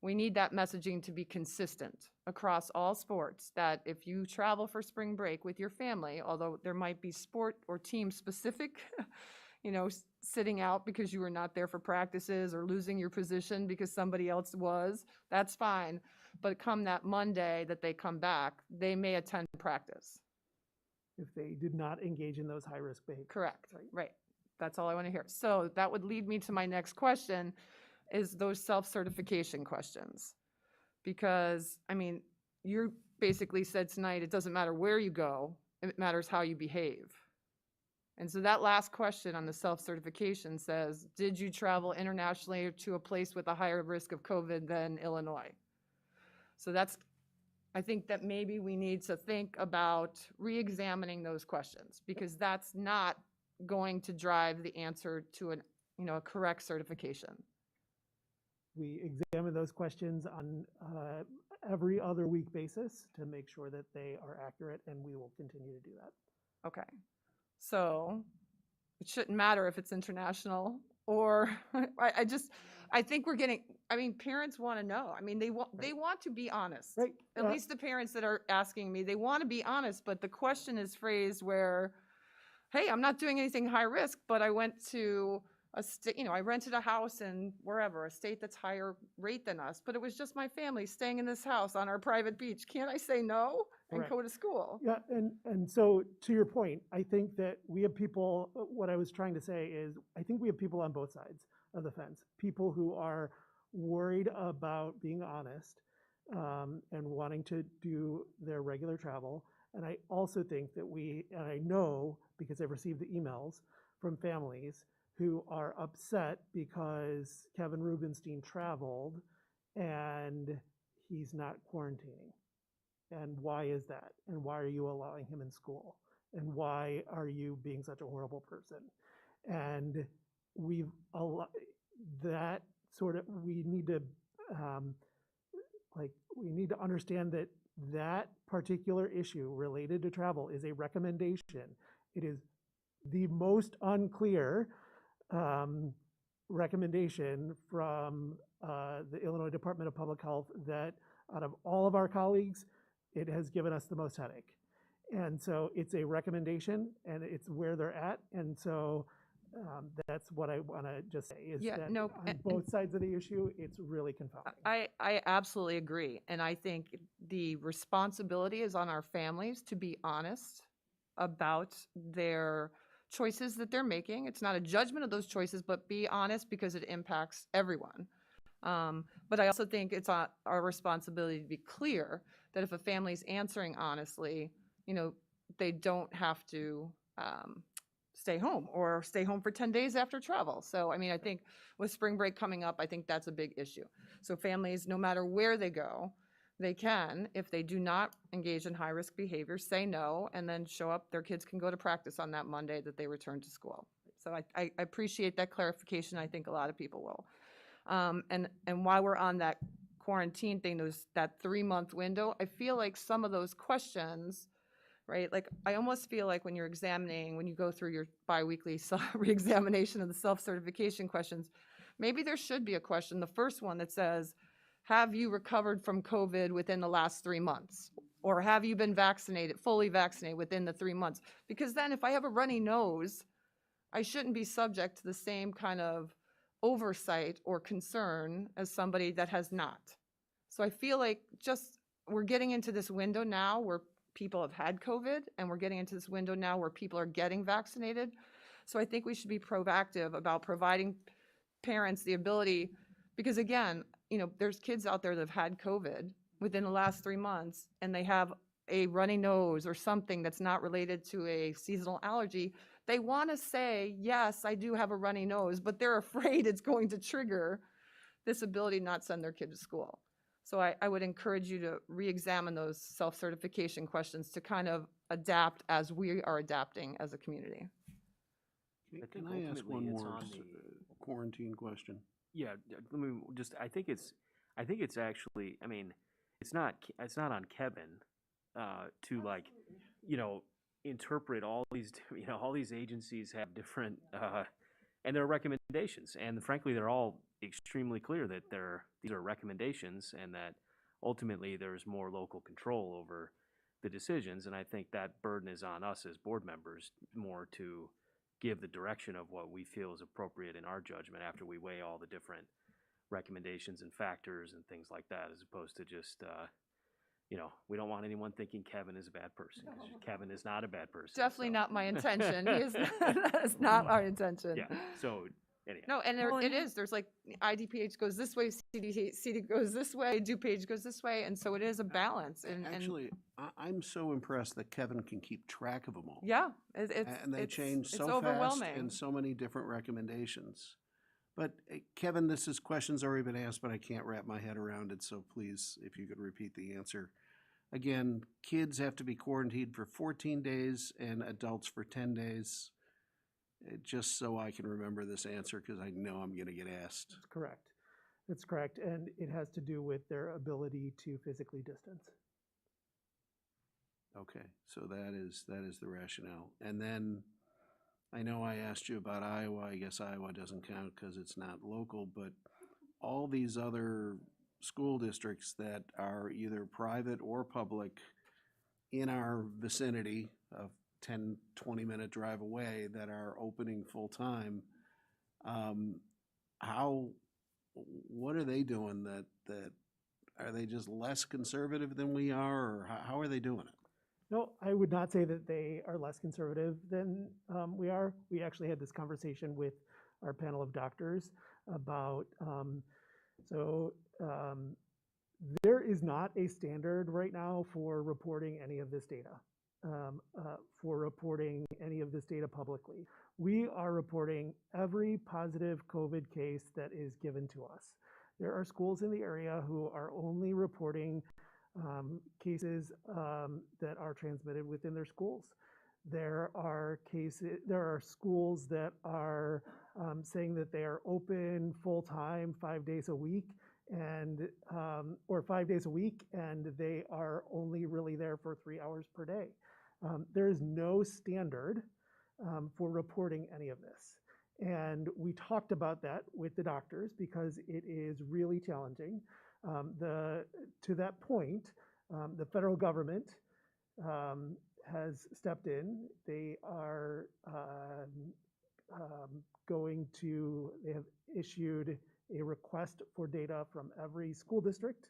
We need that messaging to be consistent across all sports, that if you travel for spring break with your family, although there might be sport or team specific, sitting out because you were not there for practices or losing your position because somebody else was, that's fine. But come that Monday that they come back, they may attend practice. If they did not engage in those high-risk behaviors. Correct, right. That's all I want to hear. So that would lead me to my next question, is those self-certification questions. Because, you basically said tonight, it doesn't matter where you go, it matters how you behave. And so that last question on the self-certification says, did you travel internationally to a place with a higher risk of COVID than Illinois? So I think that maybe we need to think about re-examining those questions, because that's not going to drive the answer to a correct certification. We examine those questions on every other week basis to make sure that they are accurate, and we will continue to do that. Okay. So it shouldn't matter if it's international or I think we're getting, parents want to know. They want to be honest. Right. At least the parents that are asking me, they want to be honest, but the question is phrased where, hey, I'm not doing anything high risk, but I went to a state, I rented a house in wherever, a state that's higher rate than us, but it was just my family staying in this house on our private beach. Can't I say no and Correct. go to school? Yeah, and so to your point, I think that we have people, what I was trying to say is, I think we have people on both sides of the fence. People who are worried about being honest and wanting to do their regular travel. And I also think that and I know because I've received the emails from families who are upset because Kevin Rubenstein traveled and he's not quarantining. And why is that? And why are you allowing him in school? And why are you being such a horrible person? And we need to understand that that particular issue related to travel is a recommendation. It is the most unclear recommendation from the Illinois Department of Public Health that out of all of our colleagues, it has given us the most headache. And so it's a recommendation, and it's where they're at. And so that's what I want to just say is Yeah, that no, on both sides of the issue, it's really confounding. I absolutely agree. And I think the responsibility is on our families to be honest about their choices that they're making. It's not a judgment of those choices, but be honest because it impacts everyone. But I also think it's our responsibility to be clear that if a family's answering honestly, they don't have to stay home or stay home for 10 days after travel. So, I mean, I think with spring break coming up, I think that's a big issue. So families, no matter where they go, they can, if they do not engage in high-risk behavior, say no, and then show up. Their kids can go to practice on that Monday that they return to school. So I appreciate that clarification. I think a lot of people will. And while we're on that quarantine thing, that 3-month window, I feel like some of those questions, right? Like I almost feel like when you're examining, when you go through your biweekly re-examination of the self-certification questions, maybe there should be a question, the first one that says, have you recovered from COVID within the last 3 months? Or have you been vaccinated, fully vaccinated within the 3 months? Because then if I have a runny nose, I shouldn't be subject to the same kind of oversight or concern as somebody that has not. So I feel like we're getting into this window now where people have had COVID, and we're getting into this window now where people are getting vaccinated. So I think we should be proactive about providing parents the ability, because again, there's kids out there that have had COVID within the last 3 months, and they have a runny nose or something that's not related to a seasonal allergy. They want to say, yes, I do have a runny nose, but they're afraid it's going to trigger this ability to not send their kid to school. So I would encourage you to re-examine those self-certification questions to kind of adapt as we are adapting as a community. Can I ask one more quarantine question? Yeah, let me just. I think it's actually. I mean, it's not on Kevin to interpret all these. All these agencies have different and their recommendations, and frankly, they're all extremely clear that these are recommendations, and that ultimately there's more local control over the decisions. And I think that burden is on us as board members more to give the direction of what we feel is appropriate in our judgment after we weigh all the different recommendations and factors and things like that, as opposed to just, we don't want anyone thinking Kevin is a bad person, because Kevin is not a bad person. Definitely not my intention. That is not our intention. Yeah, so anyhow. No, and it is. There's like IDPH goes this way, CD goes this way, DuPage goes this way, and so it is a balance. And Actually, I'm so impressed that Kevin can keep track of them all. Yeah, and they change so fast overwhelming. and so many different recommendations. But Kevin, this is questions already been asked, but I can't wrap my head around it. So please, if you could repeat the answer. Again, kids have to be quarantined for 14 days and adults for 10 days. Just so I can remember this answer, because I know I'm going to get asked. That's correct. That's correct. And it has to do with their ability to physically distance. Okay, so that is the rationale. And then I know I asked you about Iowa. I guess Iowa doesn't count because it's not local, but all these other school districts that are either private or public in our vicinity of 10, 20-minute drive away that are opening full time, what are they doing that are they just less conservative than we are, or how are they doing it? No, I would not say that they are less conservative than we are. We actually had this conversation with our panel of doctors about, there is not a standard right now for reporting any of this data, publicly. We are reporting every positive COVID case that is given to us. There are schools in the area who are only reporting cases that are transmitted within their schools. There are schools that are saying that they are open full-time 5 days a week, or 5 days a week, and they are only really there for 3 hours per day. There is no standard for reporting any of this. And we talked about that with the doctors because it is really challenging. To that point, the federal government has stepped in. They are they have issued a request for data from every school district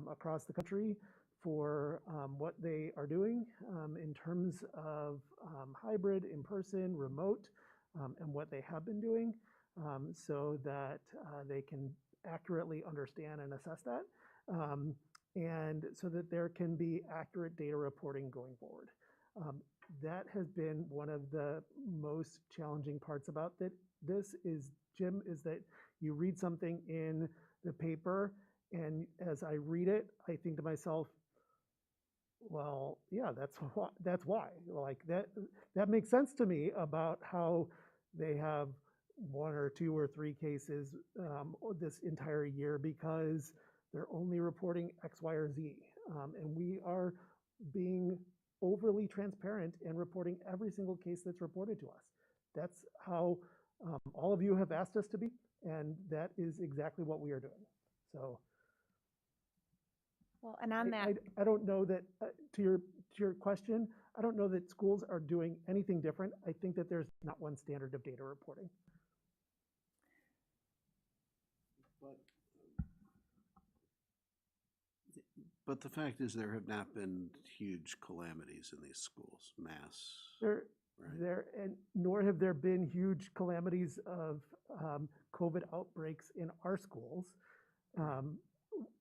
across the country for what they are doing in terms of hybrid, in-person, remote, and what they have been doing so that they can accurately understand and assess that, and so that there can be accurate data reporting going forward. That has been one of the most challenging parts about this is, Jim, is that you read something in the paper, and as I read it, I think to myself, well, yeah, that's why. Like that makes sense to me about how they have 1 or 2 or 3 cases this entire year because they're only reporting X, Y, or Z. And we are being overly transparent and reporting every single case that's reported to us. That's how all of you have asked us to be, and that is exactly what we are doing. So. Well, and on that, I don't know that, to your question, I don't know that schools are doing anything different. I think that there's not one standard of data reporting. But the fact is there have not been huge calamities in these schools, mass. And nor have there been huge calamities of COVID outbreaks in our schools.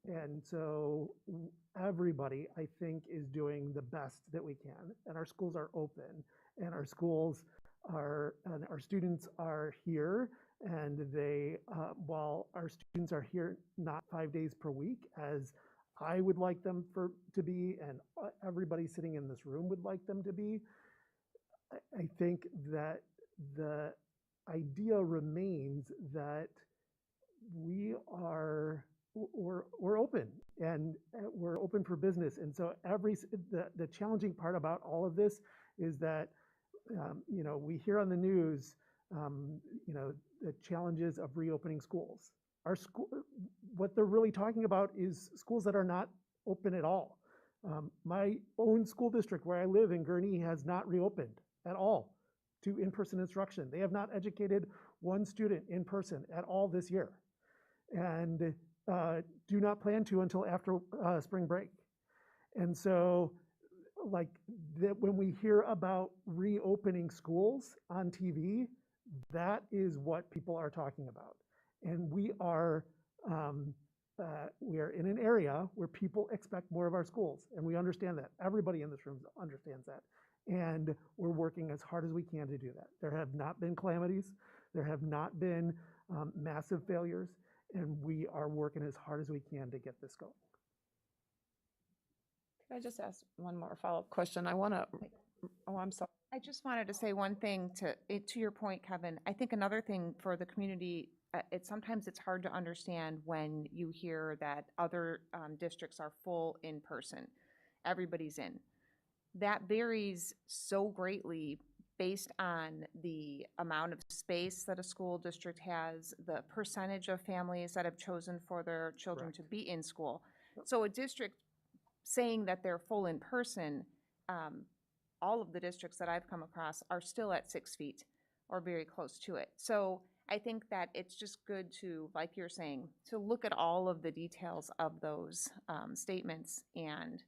And so everybody, I think, is doing the best that we can. And our schools are open, and our schools are, and our students are here. And they, while our students are here not 5 days per week, as I would like them to be, and everybody sitting in this room would like them to be, I think that the idea remains that we're open, and we're open for business. And so the challenging part about all of this is that, we hear on the news, the challenges of reopening schools. What they're really talking about is schools that are not open at all. My own school district where I live in Gurnee has not reopened at all to in-person instruction. They have not educated one student in person at all this year, and do not plan to until after spring break. And so, when we hear about reopening schools on TV, that is what people are talking about. And we are in an area where people expect more of our schools, and we understand that. Everybody in this room understands that. And we're working as hard as we can to do that. There have not been calamities. There have not been massive failures, and we are working as hard as we can to get this going. Could I just ask one more follow-up question? I'm sorry. I just wanted to say one thing to your point, Kevin. I think another thing for the community, sometimes it's hard to understand when you hear that other districts are full in person. Everybody's in. That varies so greatly based on the amount of space that a school district has, the percentage of families that have chosen for their children to be in school. So a district saying that they're full in person, all of the districts that I've come across are still at 6 feet or very close to it. So I think that it's just good to, like you're saying, to look at all of the details of those statements and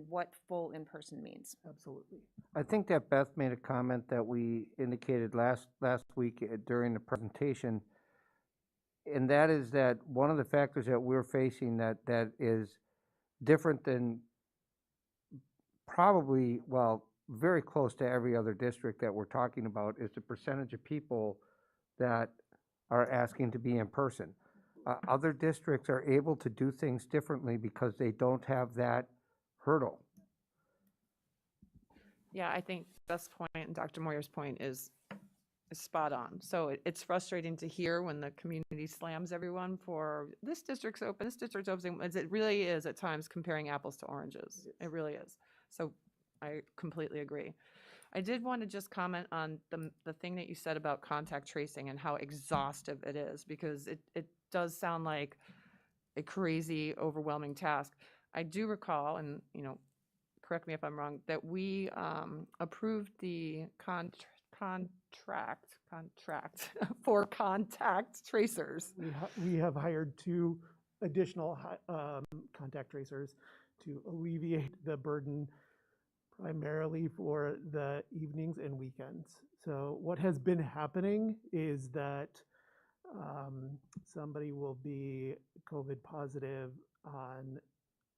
what full in person means. Absolutely. I think that Beth made a comment that we indicated last week during the presentation, and that is that one of the factors that we're facing that is different than probably, well, very close to every other district that we're talking about is the percentage of people that are asking to be in person. Other districts are able to do things differently because they don't have that hurdle. Yeah, I think Beth's point and Dr. Moyer's point is spot on. So it's frustrating to hear when the community slams everyone for this district's open, this district's open, as it really is at times comparing apples to oranges. It really is. So I completely agree. I did want to just comment on the thing that you said about contact tracing and how exhaustive it is, because it does sound like a crazy, overwhelming task. I do recall, and, correct me if I'm wrong, that we approved the contract for contact tracers. We have hired 2 additional contact tracers to alleviate the burden primarily for the evenings and weekends. So what has been happening is that somebody will be COVID positive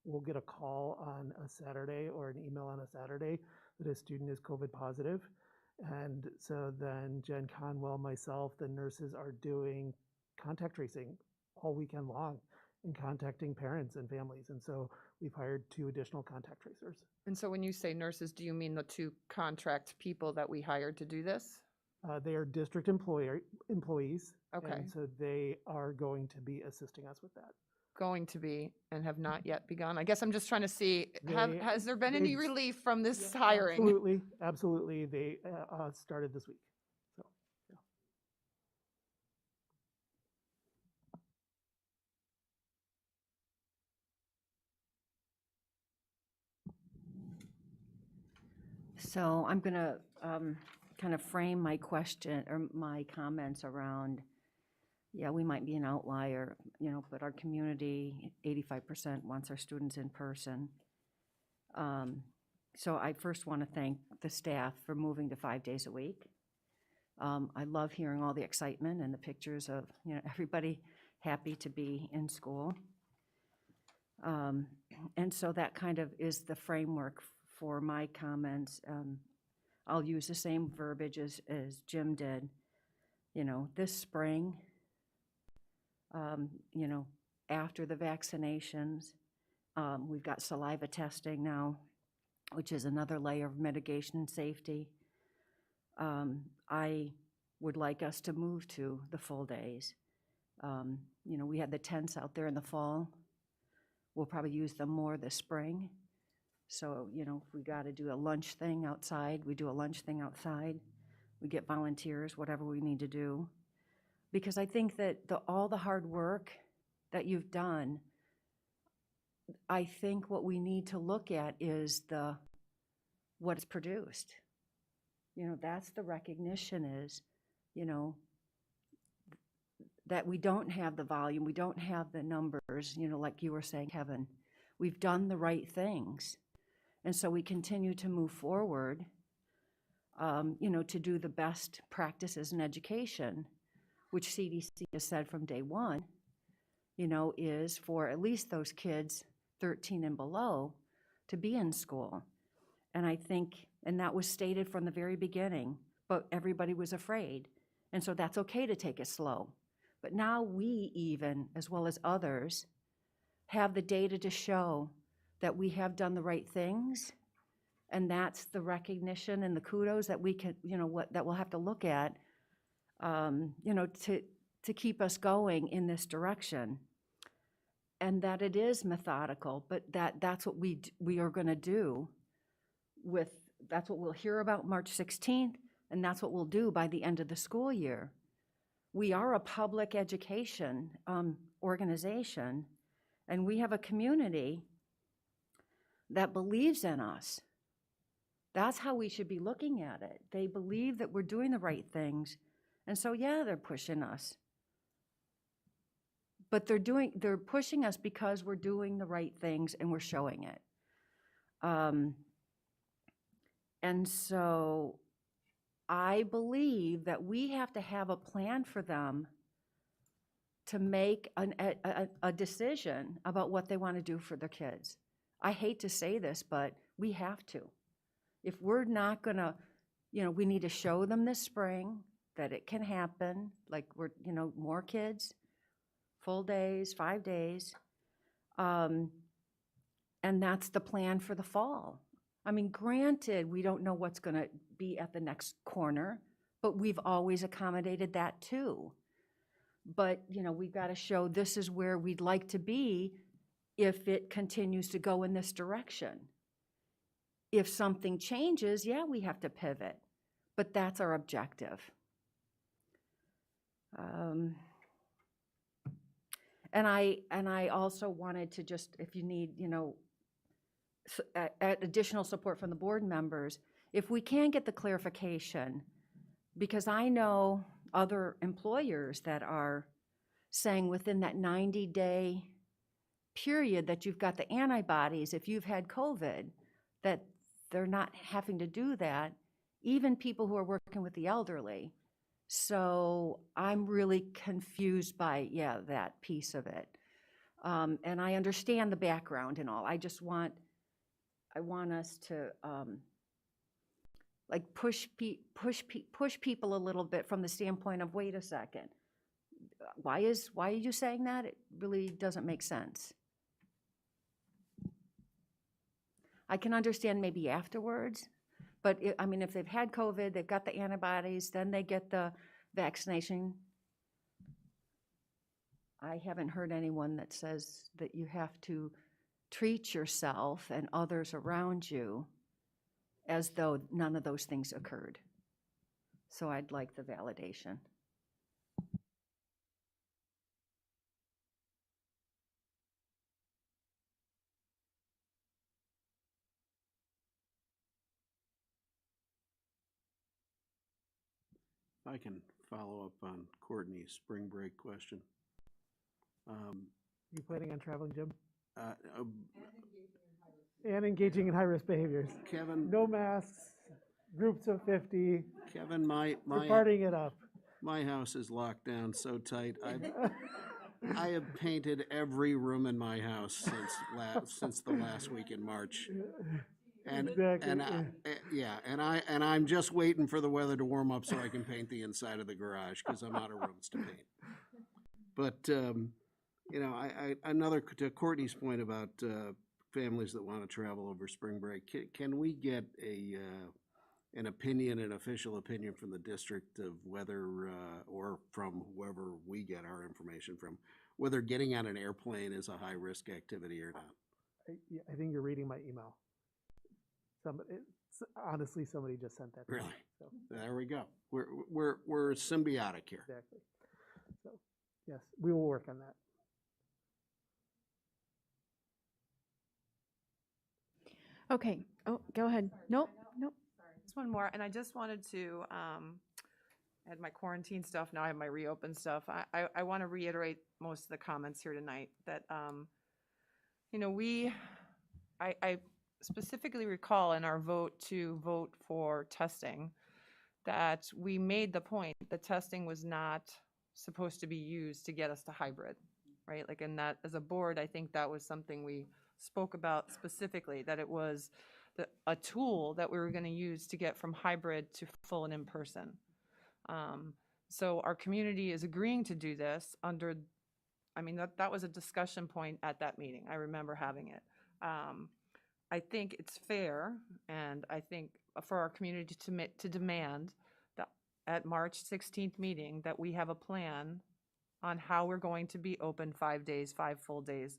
we'll get a call on a Saturday or an email on a Saturday that a student is COVID positive. And so then Jen Conwell, myself, the nurses are doing contact tracing all weekend long and contacting parents and families. And so we've hired 2 additional contact tracers. And so when you say nurses, do you mean the 2 contract people that we hired to do this? They are district employees. Okay. And so they are going to be assisting us with that. Going to be and have not yet begun. I guess I'm just trying to see, has there been any relief from this hiring? Absolutely. They started this week. So, yeah. So I'm going to kind of frame my question or my comments around, yeah, we might be an outlier, but our community, 85% wants our students in person. So I first want to thank the staff for moving to 5 days a week. I love hearing all the excitement and the pictures of, everybody happy to be in school. And so that kind of is the framework for my comments. I'll use the same verbiage as Jim did. This spring, after the vaccinations, we've got saliva testing now, which is another layer of mitigation and safety. I would like us to move to the full days. We had the tents out there in the fall. We'll probably use them more this spring. So, if we got to do a lunch thing outside, we do a lunch thing outside. We get volunteers, whatever we need to do. Because I think that all the hard work that you've done, I think what we need to look at is what is produced. That's the recognition is, that we don't have the volume, we don't have the numbers, like you were saying, Kevin. We've done the right things. And so we continue to move forward, to do the best practices in education, which CDC has said from day one, is for at least those kids 13 and below to be in school. And I think, and that was stated from the very beginning, but everybody was afraid. And so that's okay to take it slow. But now we even, as well as others, have the data to show that we have done the right things. And that's the recognition and the kudos that we can, that we'll have to look at, to keep us going in this direction. And that it is methodical, but that's what we are going to do that's what we'll hear about March 16th, and that's what we'll do by the end of the school year. We are a public education organization, and we have a community that believes in us. That's how we should be looking at it. They believe that we're doing the right things, and so yeah, they're pushing us. But they're pushing us because we're doing the right things and we're showing it. And so I believe that we have to have a plan for them to make a decision about what they want to do for their kids. I hate to say this, but we have to. If we're not going to, we need to show them this spring that it can happen, like more kids, full days, 5 days. And that's the plan for the fall. I mean, granted, we don't know what's going to be at the next corner, but we've always accommodated that too. But, we've got to show this is where we'd like to be if it continues to go in this direction. If something changes, yeah, we have to pivot, but that's our objective. And I also wanted to just, if you need, you know, additional support from the board members, if we can get the clarification, because I know other employers that are saying within that 90-day period that you've got the antibodies, if you've had COVID, that they're not having to do that, even people who are working with the elderly. So I'm really confused by, yeah, that piece of it. And I understand the background and all. I want us to like push people a little bit from the standpoint of, wait a second, why are you saying that? It really doesn't make sense. I can understand maybe afterwards, but I mean, if they've had COVID, they've got the antibodies, then they get the vaccination. I haven't heard anyone that says that you have to treat yourself and others around you as though none of those things occurred. So I'd like the validation. I can follow up on Courtney's spring break question. You planning on traveling, Jim? Uh, And engaging in high-risk behaviors. Kevin. No masks, groups of 50. Kevin, we're partying it up. My house is locked down so tight. I have painted every room in my house since the last week in March. And exactly. And I'm just waiting for the weather to warm up so I can paint the inside of the garage because I'm out of rooms to paint. But you know, another to Courtney's point about families that want to travel over spring break. Can we get an opinion, an official opinion from the district of whether, or from whoever we get our information from, whether getting on an airplane is a high-risk activity or not? I think you're reading my email. Honestly, somebody just sent that to me. Really? So. There we go. We're symbiotic here. Exactly. So, yes, we will work on that. Okay. Oh, go ahead. Nope. Just one more, and I just wanted to, I had my quarantine stuff, now I have my reopen stuff. I want to reiterate most of the comments here tonight that, you know, I specifically recall in our vote for testing that we made the point that testing was not supposed to be used to get us to hybrid, right? Like, in that, as a board, I think that was something we spoke about specifically, that it was a tool that we were going to use to get from hybrid to full and in-person. So our community is agreeing to do this under, I mean, that was a discussion point at that meeting. I remember having it. I think it's fair, and I think for our community to demand that at March 16th meeting that we have a plan on how we're going to be open 5 days, 5 full days,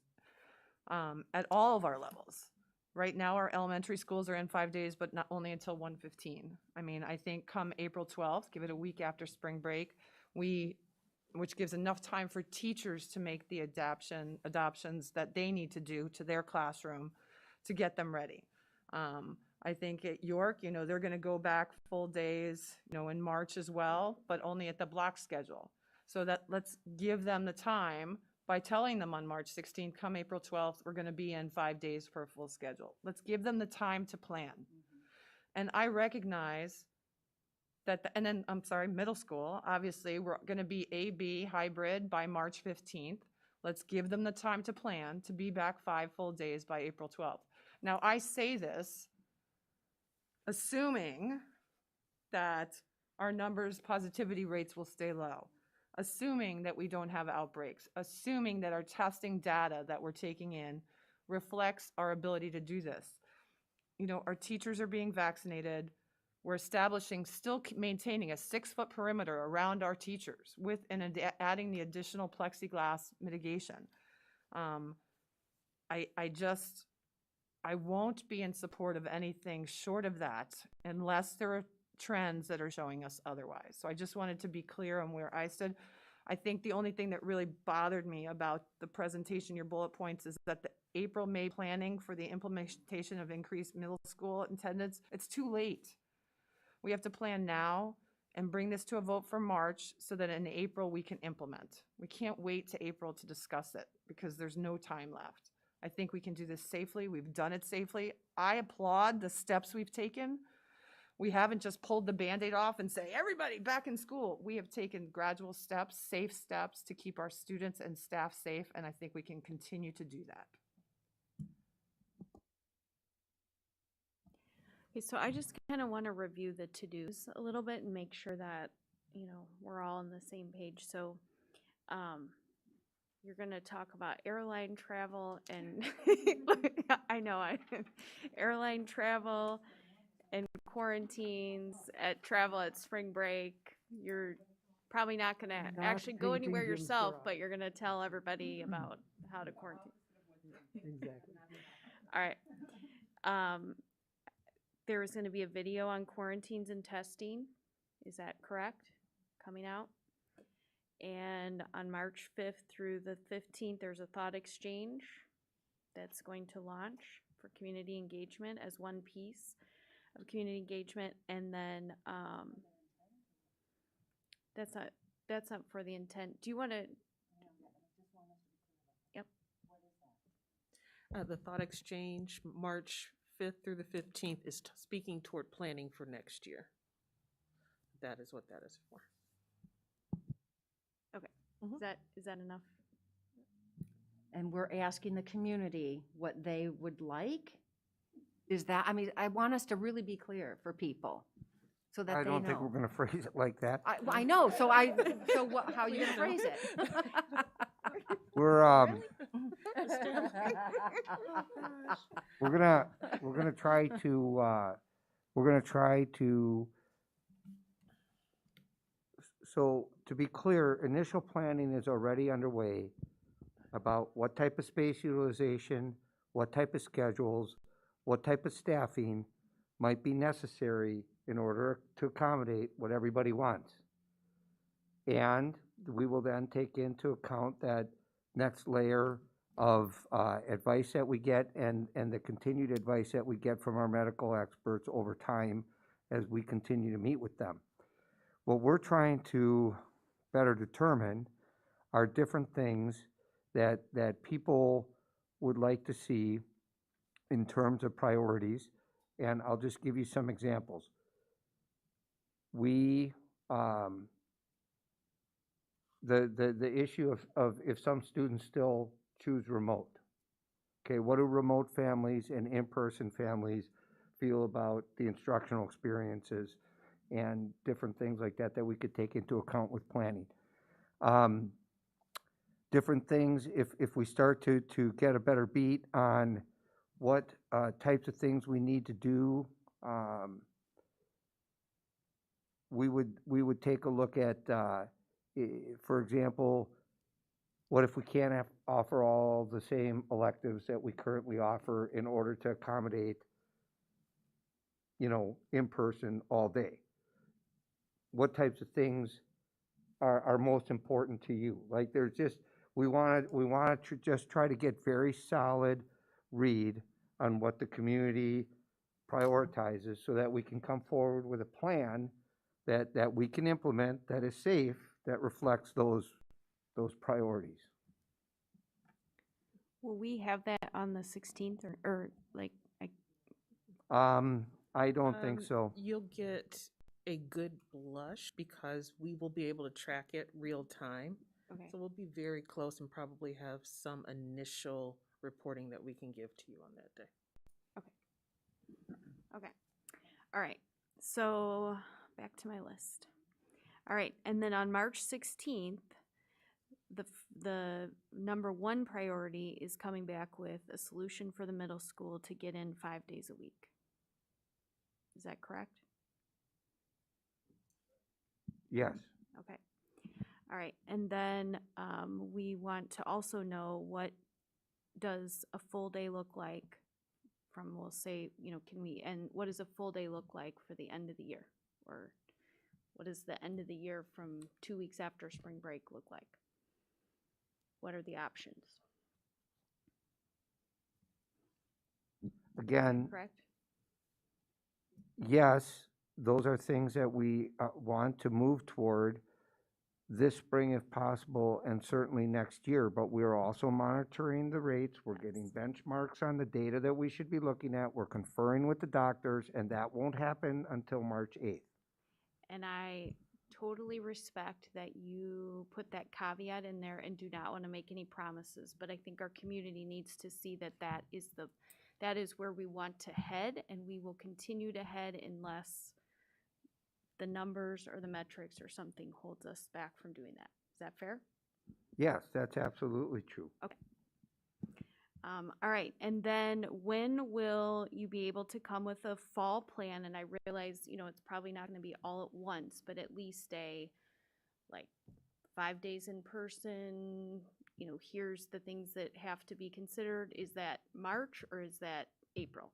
at all of our levels. Right now, our elementary schools are in 5 days, but not only until 1:15. I mean, I think come April 12th, give it a week after spring break, which gives enough time for teachers to make the adoptions that they need to do to their classroom to get them ready. I think at York, you know, they're going to go back full days, you know, in March as well, but only at the block schedule. So that let's give them the time by telling them on March 16th, come April 12th, we're going to be in 5 days for a full schedule. Let's give them the time to plan. And I recognize that, and then, I'm sorry, middle school, obviously, we're going to be A-B hybrid by March 15th. Let's give them the time to plan to be back 5 full days by April 12th. Now, I say this assuming that our numbers, positivity rates will stay low, assuming that we don't have outbreaks, assuming that our testing data that we're taking in reflects our ability to do this. You know, our teachers are being vaccinated. We're establishing, still maintaining a 6-foot perimeter around our teachers with and adding the additional plexiglass mitigation. I won't be in support of anything short of that unless there are trends that are showing us otherwise. So I just wanted to be clear on where I stood. I think the only thing that really bothered me about the presentation, your bullet points, is that the April, May planning for the implementation of increased middle school attendance, it's too late. We have to plan now and bring this to a vote for March so that in April we can implement. We can't wait to April to discuss it because there's no time left. I think we can do this safely. We've done it safely. I applaud the steps we've taken. We haven't just pulled the Band-Aid off and say, everybody back in school. We have taken gradual steps, safe steps to keep our students and staff safe, and I think we can continue to do that. Okay, so I just kind of want to review the to-dos a little bit and make sure that, you know, we're all on the same page. So, you're going to talk about airline travel and I know airline travel and quarantines at travel at spring break. You're probably not going to actually go anywhere yourself, but you're going to tell everybody about how to quarantine. Exactly. All right. There is going to be a video on quarantines and testing. Is that correct? Coming out. And on March 5th through the 15th, there's a thought exchange that's going to launch for community engagement as one piece of community engagement. And then that's not for the intent. Do you want to? Yep. The thought exchange, March 5th through the 15th, is speaking toward planning for next year. That is what that is for. Okay. Is that enough? And we're asking the community what they would like? Is that, I mean, I want us to really be clear for people so that they know. I don't think we're going to phrase it like that. I know, so how are you going to phrase it? We're gonna try to so to be clear, initial planning is already underway about what type of space utilization, what type of schedules, what type of staffing might be necessary in order to accommodate what everybody wants. And we will then take into account that next layer of advice that we get and the continued advice that we get from our medical experts over time as we continue to meet with them. What we're trying to better determine are different things that people would like to see in terms of priorities, and I'll just give you some examples. We the issue of if some students still choose remote. Okay, what do remote families and in-person families feel about the instructional experiences and different things like that we could take into account with planning. Different things, if we start to get a better beat on what types of things we need to do, we would take a look at, for example, what if we can't offer all the same electives that we currently offer in order to accommodate, in person all day? What types of things are most important to you? Like there's just, we want to just try to get very solid read on what the community prioritizes so that we can come forward with a plan that we can implement that is safe, that reflects those priorities. Will we have that on the 16th or like? I don't think so. You'll get a good blush because we will be able to track it real time. Okay. So we'll be very close and probably have some initial reporting that we can give to you on that day. Okay. All right. So back to my list. All right. And then on March 16th, the number one priority is coming back with a solution for the middle school to get in 5 days a week. Is that correct? Yes. Okay. All right. And then we want to also know what does a full day look like from, we'll say, and what does a full day look like for the end of the year? Or What does the end of the year from 2 weeks after spring break look like? What are the options? Again, Correct? yes, those are things that we want to move toward this spring if possible, and certainly next year, but we're also monitoring the rates. We're getting benchmarks on the data that we should be looking at. We're conferring with the doctors, and that won't happen until March 8th. And I totally respect that you put that caveat in there and do not want to make any promises, but I think our community needs to see that that is where we want to head, and we will continue to head unless the numbers or the metrics or something holds us back from doing that. Is that fair? Yes, that's absolutely true. Okay. All right, and then when will you be able to come with a fall plan? And I realize, it's probably not going to be all at once, but at least like 5 days in person, here's the things that have to be considered. Is that March or is that April?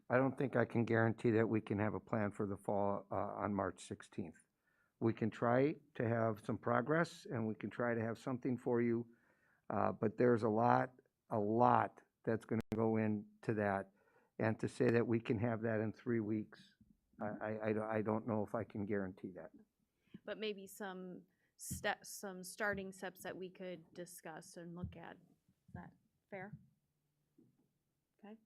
I don't think I can guarantee that we can have a plan for the fall on March 16th. We can try to have some progress, and we can try to have something for you, but there's a lot that's going to go into that. And to say that we can have that in 3 weeks, I don't know if I can guarantee that. But maybe some starting steps that we could discuss and look at. Is that fair? Okay.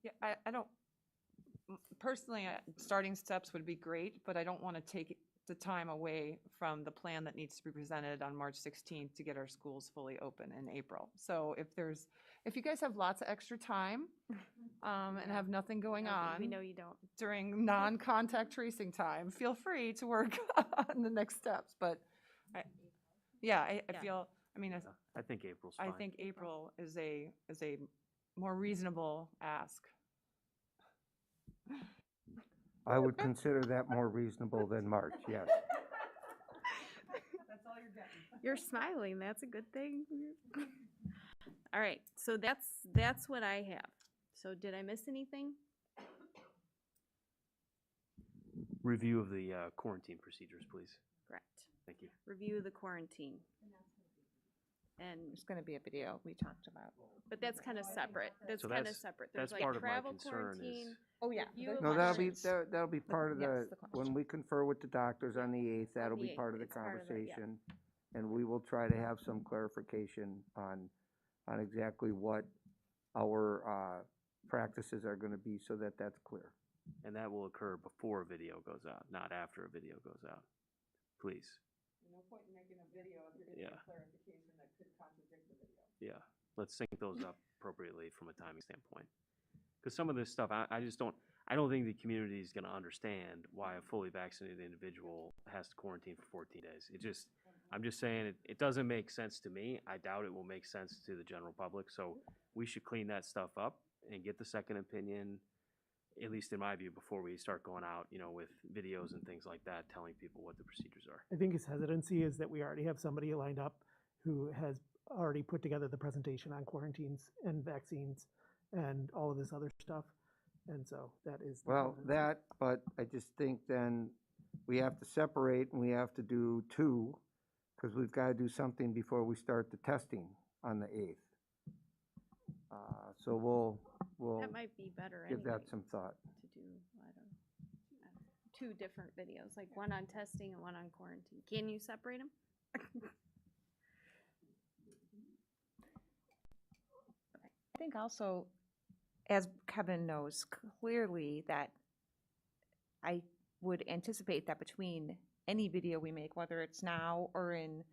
Yeah, I don't, personally, starting steps would be great, but I don't want to take the time away from the plan that needs to be presented on March 16th to get our schools fully open in April. So if you guys have lots of extra time and have nothing going on. We know you don't. During non-contact tracing time, feel free to work on the next steps. But I feel, I think April's fine. I think April is a more reasonable ask. I would consider that more reasonable than March, yes. That's all you're getting. You're smiling. That's a good thing. All right. So that's what I have. So did I miss anything? Review of the quarantine procedures, please. Correct. Thank you. Review the quarantine. And There's going to be a video we talked about. But that's kind of separate. That's So kind of that's- separate. that's There's part like of my travel concern is- quarantine. Oh, yeah. review of No, questions. that'll be part of Yes, the, the when we confer with the doctors on the 8th, that'll the be 8th, part of the it's part of it, yeah. conversation. And we will try to have some clarification on exactly what our practices are going to be so that that's clear. And that will occur before a video goes out, not after a video goes out. Please. No point in making a video if you're getting Yeah. a clarification that could contradict the video. Yeah, let's sync those up appropriately from a timing standpoint. Because some of this stuff, I just don't, I don't think the community is going to understand why a fully vaccinated individual has to quarantine for 14 days. I'm just saying it doesn't make sense to me. I doubt it will make sense to the general public. So we should clean that stuff up and get the second opinion, at least in my view, before we start going out, with videos and things like that, telling people what the procedures are. I think his hesitancy is that we already have somebody lined up who has already put together the presentation on quarantines and vaccines and all of this other stuff. And so that is. Well, but I just think then we have to separate and we have to do two, because we've got to do something before we start the testing on the 8th. So we'll That might be better give anyway that some thought. to do, I don't know, 2 different videos, like one on testing and one on quarantine. Can you separate them? I think also, as Kevin knows clearly, that I would anticipate that between any video we make, whether it's now or in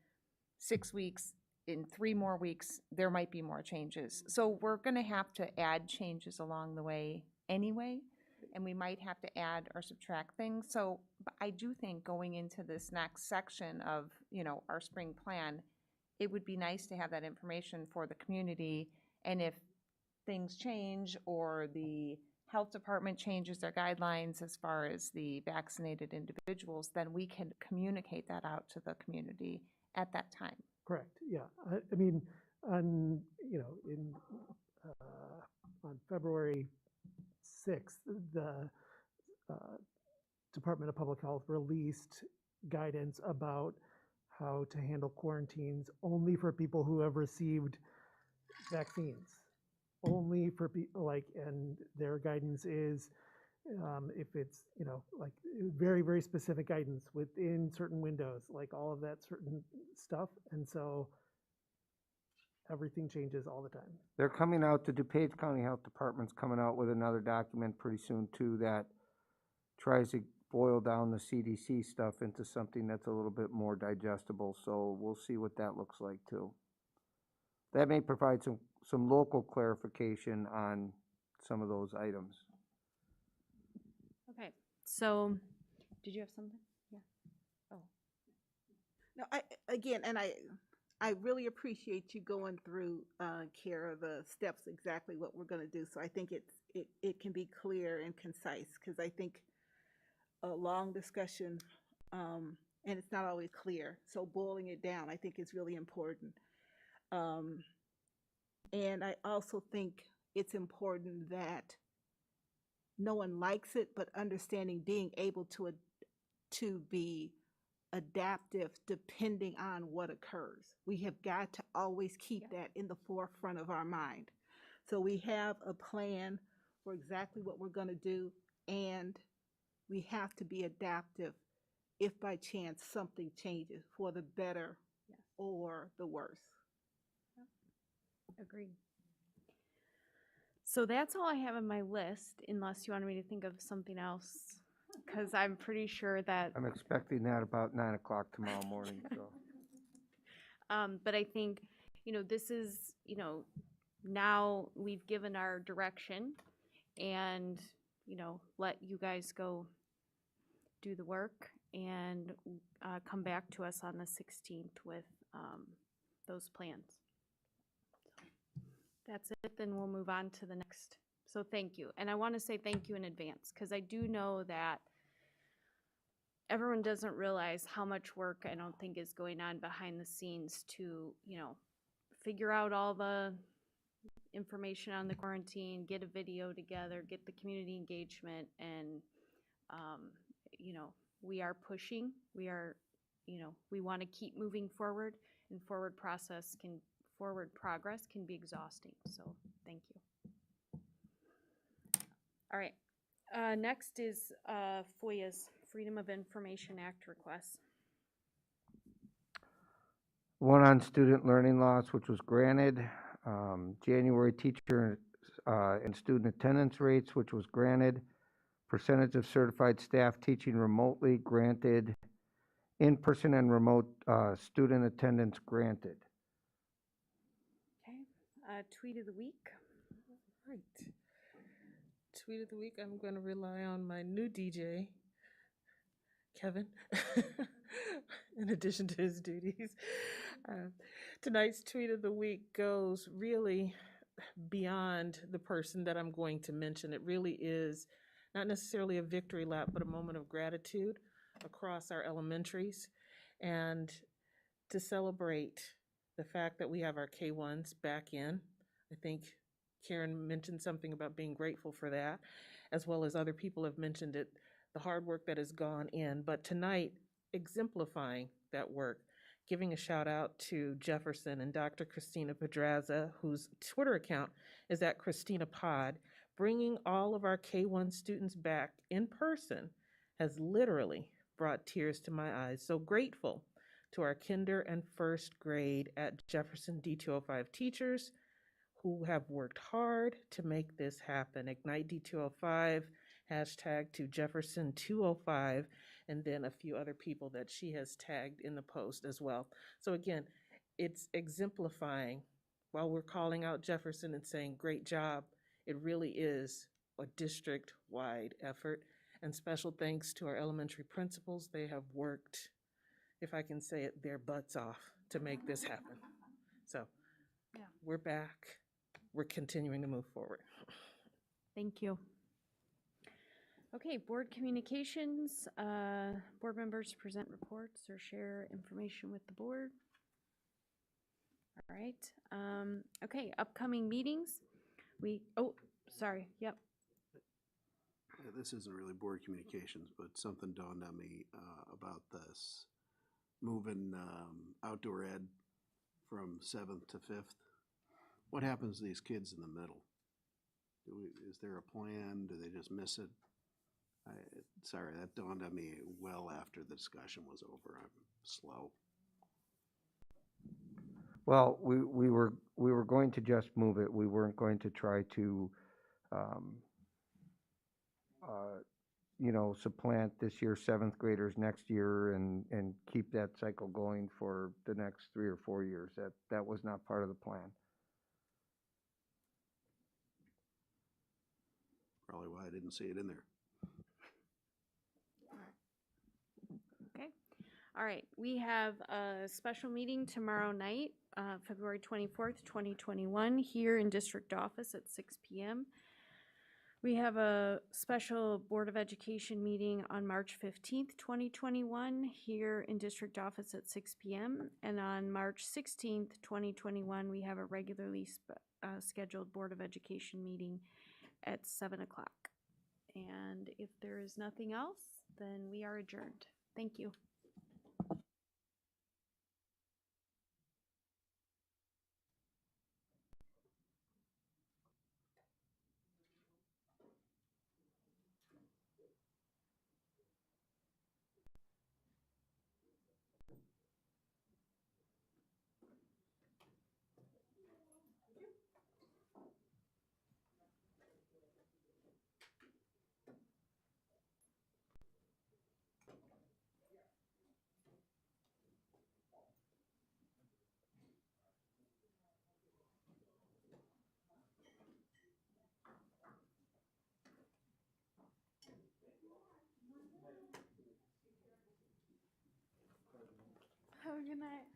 6 weeks, in 3 more weeks, there might be more changes. So we're going to have to add changes along the way anyway, and we might have to add or subtract things. So but I do think going into this next section of, our spring plan, it would be nice to have that information for the community. And if things change or the health department changes their guidelines as far as the vaccinated individuals, then we can communicate that out to the community at that time. Correct, yeah. I mean, on February 6th, the Department of Public Health released guidance about how to handle quarantines only for people who have received vaccines. Only for people and their guidance is if it's, like very, very specific guidance within certain windows, like all of that certain stuff. And so everything changes all the time. They're coming out, the DuPage County Health Department's coming out with another document pretty soon too that tries to boil down the CDC stuff into something that's a little bit more digestible. So we'll see what that looks like too. That may provide some local clarification on some of those items. Okay, so, did you have something? Yeah. Oh. No, I really appreciate you going through, Kara, the steps, exactly what we're gonna do. So I think it can be clear and concise, because I think a long discussion, and it's not always clear. So boiling it down, I think is really important. And I also think it's important that no one likes it, but understanding being able to be adaptive depending on what occurs. We have got to always keep that in the forefront of our mind. So we have a plan for exactly what we're going to do, and we have to be adaptive if by chance something changes for the better or the worse. Agreed. So that's all I have on my list, unless you wanted me to think of something else, because I'm pretty sure that. I'm expecting that about 9 o'clock tomorrow morning, so. But I think, this is, now we've given our direction and, let you guys go do the work and come back to us on the 16th with those plans. That's it, then we'll move on to the next. So thank you. And I want to say thank you in advance, because I do know that everyone doesn't realize how much work I don't think is going on behind the scenes to, figure out all the information on the quarantine, get a video together, get the community engagement, and, we are pushing. We are, we want to keep moving forward, and forward progress can be exhausting, so thank you. All right, next is FOIA's Freedom of Information Act requests. One on student learning loss, which was granted. January teacher and student attendance rates, which was granted. Percentage of certified staff teaching remotely, granted. In-person and remote student attendance, granted. Tweet of the week. Right. Tweet of the week, I'm going to rely on my new DJ, Kevin, in addition to his duties. Tonight's tweet of the week goes really beyond the person that I'm going to mention. It really is not necessarily a victory lap, but a moment of gratitude across our elementaries, and to celebrate the fact that we have our K-1s back in. I think Karen mentioned something about being grateful for that, as well as other people have mentioned it, the hard work that has gone in. But tonight, exemplifying that work, giving a shout out to Jefferson and Dr. Christina Pedraza, whose Twitter account is at Christina Pod. Bringing all of our K-1 students back in person has literally brought tears to my eyes. So grateful to our kinder and first grade at Jefferson D205 teachers who have worked hard to make this happen. Ignite D205, hashtag to Jefferson 205, and then a few other people that she has tagged in the post as well. So again, it's exemplifying while we're calling out Jefferson and saying, great job, it really is a district-wide effort. And special thanks to our elementary principals. They have worked, if I can say it, their butts off to make this happen. So we're back. We're continuing to move forward. Thank you. Okay, board communications. Board members present reports or share information with the board. All right. Okay, upcoming meetings. Yep. this isn't really board communications, but something dawned on me about this moving outdoor ed from 7th to 5th. What happens to these kids in the middle? Is there a plan? Do they just miss it? Sorry, that dawned on me well after the discussion was over. I'm slow. Well, we were going to just move it. We weren't going to try to, supplant this year's 7th graders next year and keep that cycle going for the next 3 or 4 years. That was not part of the plan. Probably why I didn't see it in there. Okay. All right. We have a special meeting tomorrow night, February 24th, 2021, here in district office at 6 p.m. We have a special Board of Education meeting on March 15th, 2021, here in district office at 6 p.m. And on March 16th, 2021, we have a regularly scheduled Board of Education meeting at 7 o'clock. And if there is nothing else, then we are adjourned. Thank you. Have a good night.